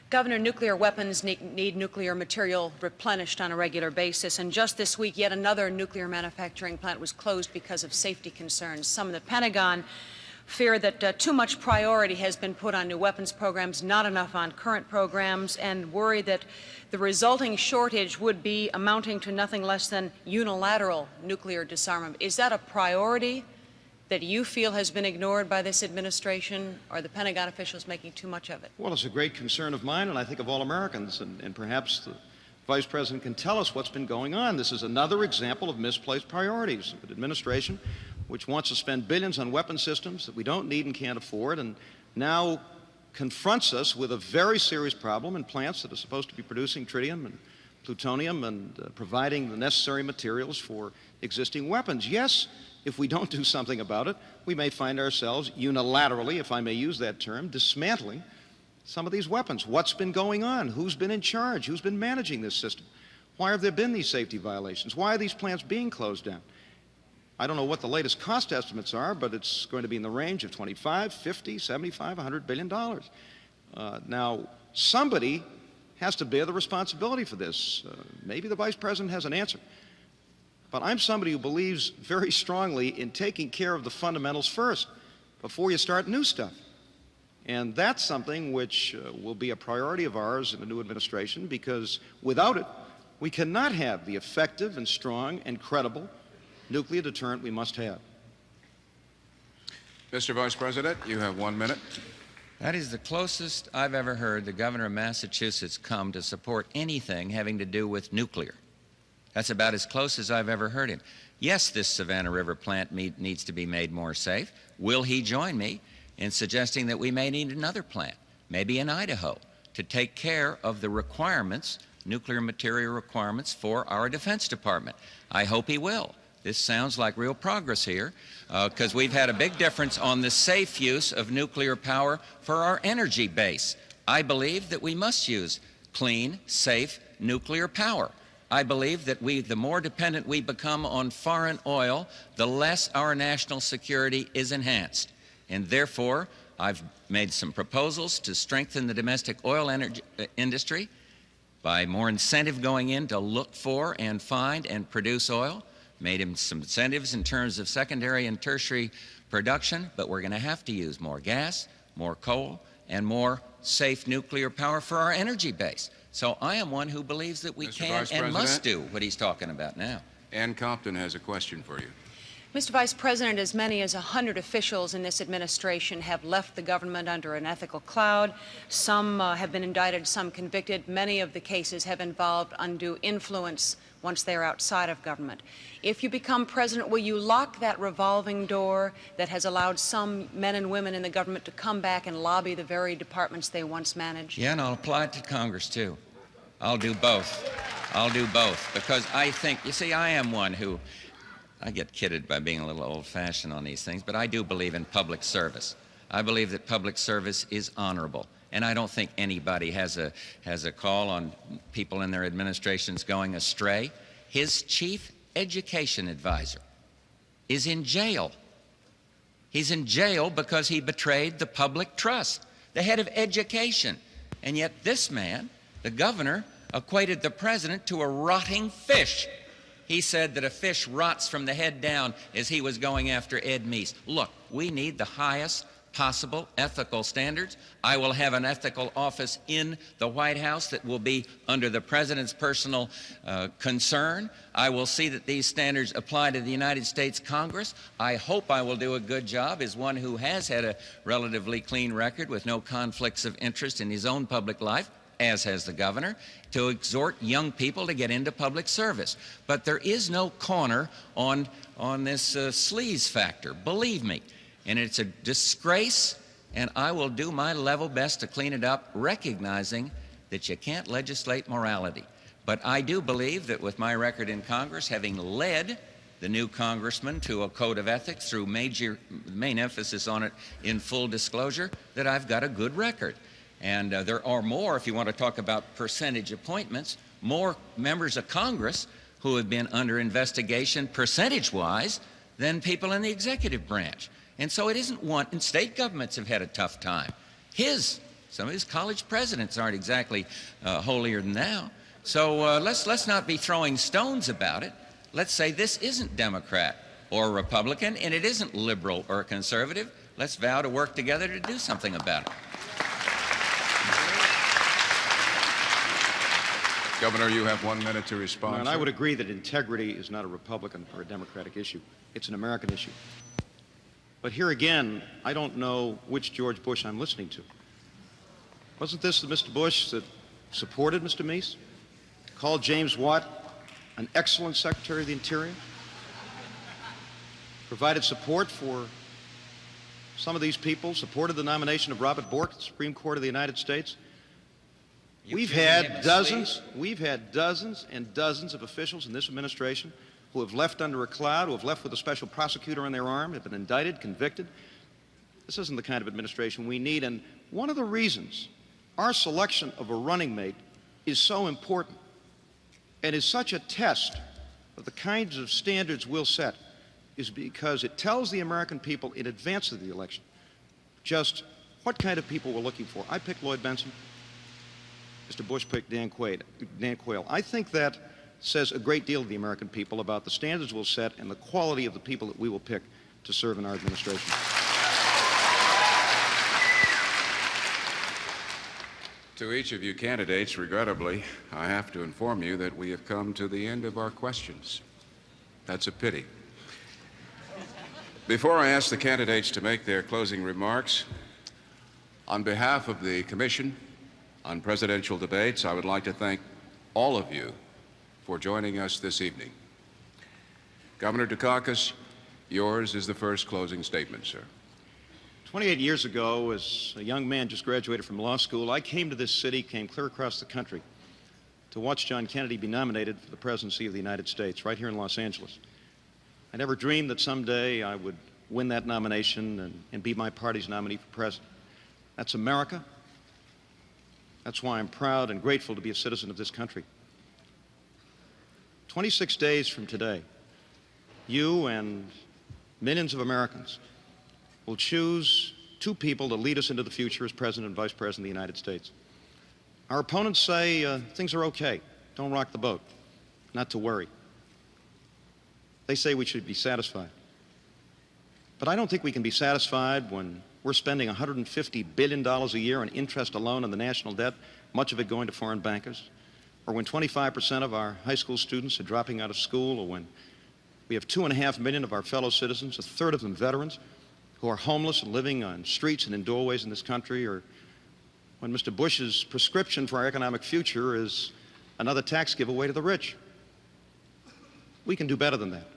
Governor, nuclear weapons need nuclear material replenished on a regular basis, and just this week yet another nuclear manufacturing plant was closed because of safety concerns. Some in the Pentagon fear that too much priority has been put on new weapons programs, not enough on current programs, and worry that the resulting shortage would be amounting to nothing less than unilateral nuclear disarmament. Is that a priority that you feel has been ignored by this administration, or the Pentagon officials making too much of it? Well, it's a great concern of mine, and I think of all Americans, and perhaps the Vice President can tell us what's been going on. This is another example of misplaced priorities. An administration which wants to spend billions on weapon systems that we don't need and can't afford, and now confronts us with a very serious problem in plants that are supposed to be producing tritium and plutonium and providing the necessary materials for existing weapons. Yes, if we don't do something about it, we may find ourselves unilaterally, if I may use that term, dismantling some of these weapons. What's been going on? Who's been in charge? Who's been managing this system? Why have there been these safety violations? Why are these plants being closed down? I don't know what the latest cost estimates are, but it's going to be in the range of 25, 50, 75, $100 billion. Now, somebody has to bear the responsibility for this. Maybe the Vice President has an answer. But I'm somebody who believes very strongly in taking care of the fundamentals first before you start new stuff. And that's something which will be a priority of ours in the new administration, because without it, we cannot have the effective and strong and credible nuclear deterrent we must have. Mr. Vice President, you have 1 minute. That is the closest I've ever heard the governor of Massachusetts come to support anything having to do with nuclear. That's about as close as I've ever heard him. Yes, this Savannah River plant needs to be made more safe. Will he join me in suggesting that we may need another plant, maybe in Idaho, to take care of the requirements, nuclear material requirements for our Defense Department? I hope he will. This sounds like real progress here, because we've had a big difference on the safe use of nuclear power for our energy base. I believe that we must use clean, safe nuclear power. I believe that the more dependent we become on foreign oil, the less our national security is enhanced. And therefore, I've made some proposals to strengthen the domestic oil industry by more incentive going in to look for and find and produce oil. Made him some incentives in terms of secondary and tertiary production, but we're going to have to use more gas, more coal, and more safe nuclear power for our energy base. So I am one who believes that we can and must do what he's talking about now. Ann Compton has a question for you. Mr. Vice President, as many as 100 officials in this administration have left the government under an ethical cloud. Some have been indicted, some convicted. Many of the cases have involved undue influence once they're outside of government. If you become president, will you lock that revolving door that has allowed some men and women in the government to come back and lobby the very departments they once managed? Yeah, and I'll apply it to Congress, too. I'll do both. I'll do both, because I think, you see, I am one who, I get kidded by being a little old-fashioned on these things, but I do believe in public service. I believe that public service is honorable, and I don't think anybody has a call on people in their administrations going astray. His chief education advisor is in jail. He's in jail because he betrayed the public trust, the head of education. And yet this man, the governor, equated the president to a rotting fish. He said that a fish rots from the head down as he was going after Ed Meese. Look, we need the highest possible ethical standards. I will have an ethical office in the White House that will be under the president's personal concern. I will see that these standards apply to the United States Congress. I hope I will do a good job as one who has had a relatively clean record with no conflicts of interest in his own public life, as has the governor, to exhort young people to get into public service. But there is no corner on this sleaze factor, believe me. And it's a disgrace, and I will do my level best to clean it up, recognizing that you can't legislate morality. But I do believe that with my record in Congress, having led the new congressman to a code of ethics through main emphasis on it in full disclosure, that I've got a good record. And there are more, if you want to talk about percentage appointments, more members of Congress who have been under investigation percentage-wise than people in the executive branch. And so it isn't one, and state governments have had a tough time. Some of his college presidents aren't exactly holier than thou. So let's not be throwing stones about it. Let's say this isn't Democrat or Republican, and it isn't liberal or conservative. Let's vow to work together to do something about it. Governor, you have 1 minute to respond. And I would agree that integrity is not a Republican or a Democratic issue. It's an American issue. But here again, I don't know which George Bush I'm listening to. Wasn't this the Mr. Bush that supported Mr. Meese, called James Watt an excellent Secretary of the Interior, provided support for some of these people, supported the nomination of Robert Bork to the Supreme Court of the United States? We've had dozens and dozens of officials in this administration who have left under a cloud, who have left with a special prosecutor on their arm, have been indicted, convicted. This isn't the kind of administration we need, and one of the reasons our selection of a running mate is so important and is such a test of the kinds of standards we'll set is because it tells the American people in advance of the election just what kind of people we're looking for. I picked Lloyd Bentsen. Mr. Bush picked Dan Quayle. I think that says a great deal to the American people about the standards we'll set and the quality of the people that we will pick to serve in our administration. To each of you candidates, regrettably, I have to inform you that we have come to the end of our questions. That's a pity. Before I ask the candidates to make their closing remarks, on behalf of the Commission on Presidential Debates, I would like to thank all of you for joining us this evening. Governor Dukakis, yours is the first closing statement, sir. 28 years ago, as a young man just graduated from law school, I came to this city, came clear across the country to watch John Kennedy be nominated for the presidency of the United States, right here in Los Angeles. I never dreamed that someday I would win that nomination and be my party's nominee for president. That's America. That's why I'm proud and grateful to be a citizen of this country. 26 days from today, you and millions of Americans will choose two people to lead us into the future as President and Vice President of the United States. Our opponents say things are okay. Don't rock the boat. Not to worry. They say we should be satisfied. But I don't think we can be satisfied when we're spending $150 billion a year on interest alone on the national debt, much of it going to foreign bankers, or when 25% of our high school students are dropping out of school, or when We have 2.5 million of our fellow citizens, a third of them veterans, who are homeless and living on streets and in doorways in this country, or when Mr. Bush's prescription for our economic future is another tax giveaway to the rich. We can do better than that.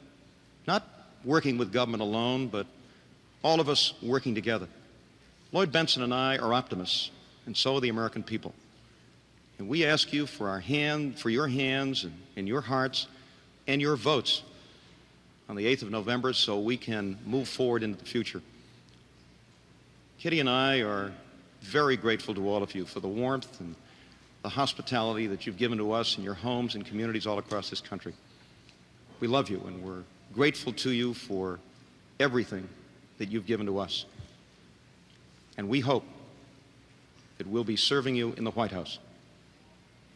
Not working with government alone, but all of us working together. Lloyd Bentsen and I are optimists, and so are the American people. And we ask you for your hands and your hearts and your votes on the 8th of November so we can move forward into the future. Kitty and I are very grateful to all of you for the warmth and the hospitality that you've given to us in your homes and communities all across this country. We love you, and we're grateful to you for everything that you've given to us. And we hope that we'll be serving you in the White House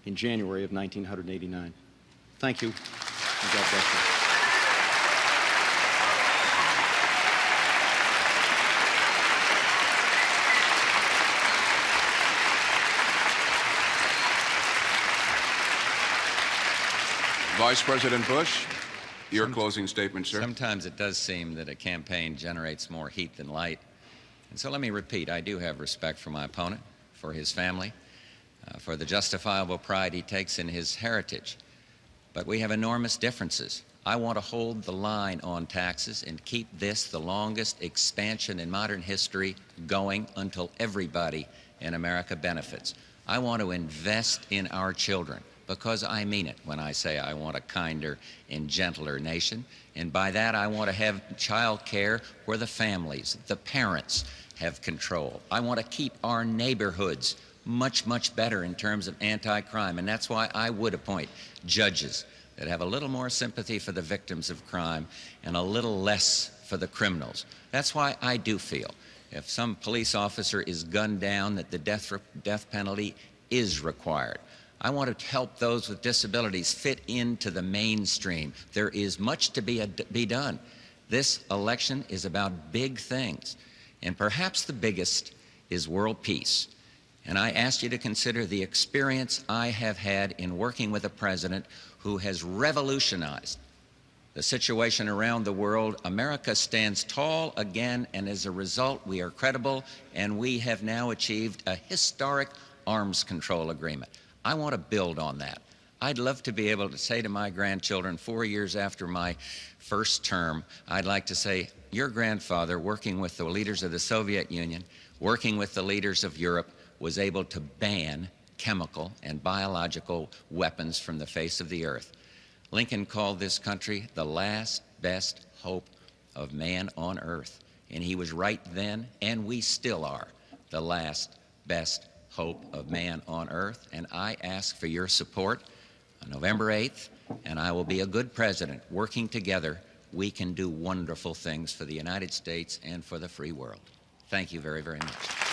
in January of 1989. Thank you, and God bless you. Vice President Bush, your closing statement, sir. Sometimes it does seem that a campaign generates more heat than light. And so let me repeat, I do have respect for my opponent, for his family, for the justifiable pride he takes in his heritage. But we have enormous differences. I want to hold the line on taxes and keep this the longest expansion in modern history going until everybody in America benefits. I want to invest in our children, because I mean it when I say I want a kinder and gentler nation. And by that, I want to have child care where the families, the parents, have control. I want to keep our neighborhoods much, much better in terms of anti-crime. And that's why I would appoint judges that have a little more sympathy for the victims of crime and a little less for the criminals. That's why I do feel if some police officer is gunned down, that the death penalty is required. I want to help those with disabilities fit into the mainstream. There is much to be done. This election is about big things, and perhaps the biggest is world peace. And I ask you to consider the experience I have had in working with a president who has revolutionized the situation around the world. America stands tall again, and as a result, we are credible, and we have now achieved a historic arms control agreement. I want to build on that. I'd love to be able to say to my grandchildren 4 years after my first term, I'd like to say, your grandfather, working with the leaders of the Soviet Union, working with the leaders of Europe, was able to ban chemical and biological weapons from the face of the earth. Lincoln called this country the last best hope of man on earth. And he was right then, and we still are the last best hope of man on earth. And I ask for your support on November 8th, and I will be a good president. Working together, we can do wonderful things for the United States and for the free world. Thank you very, very much.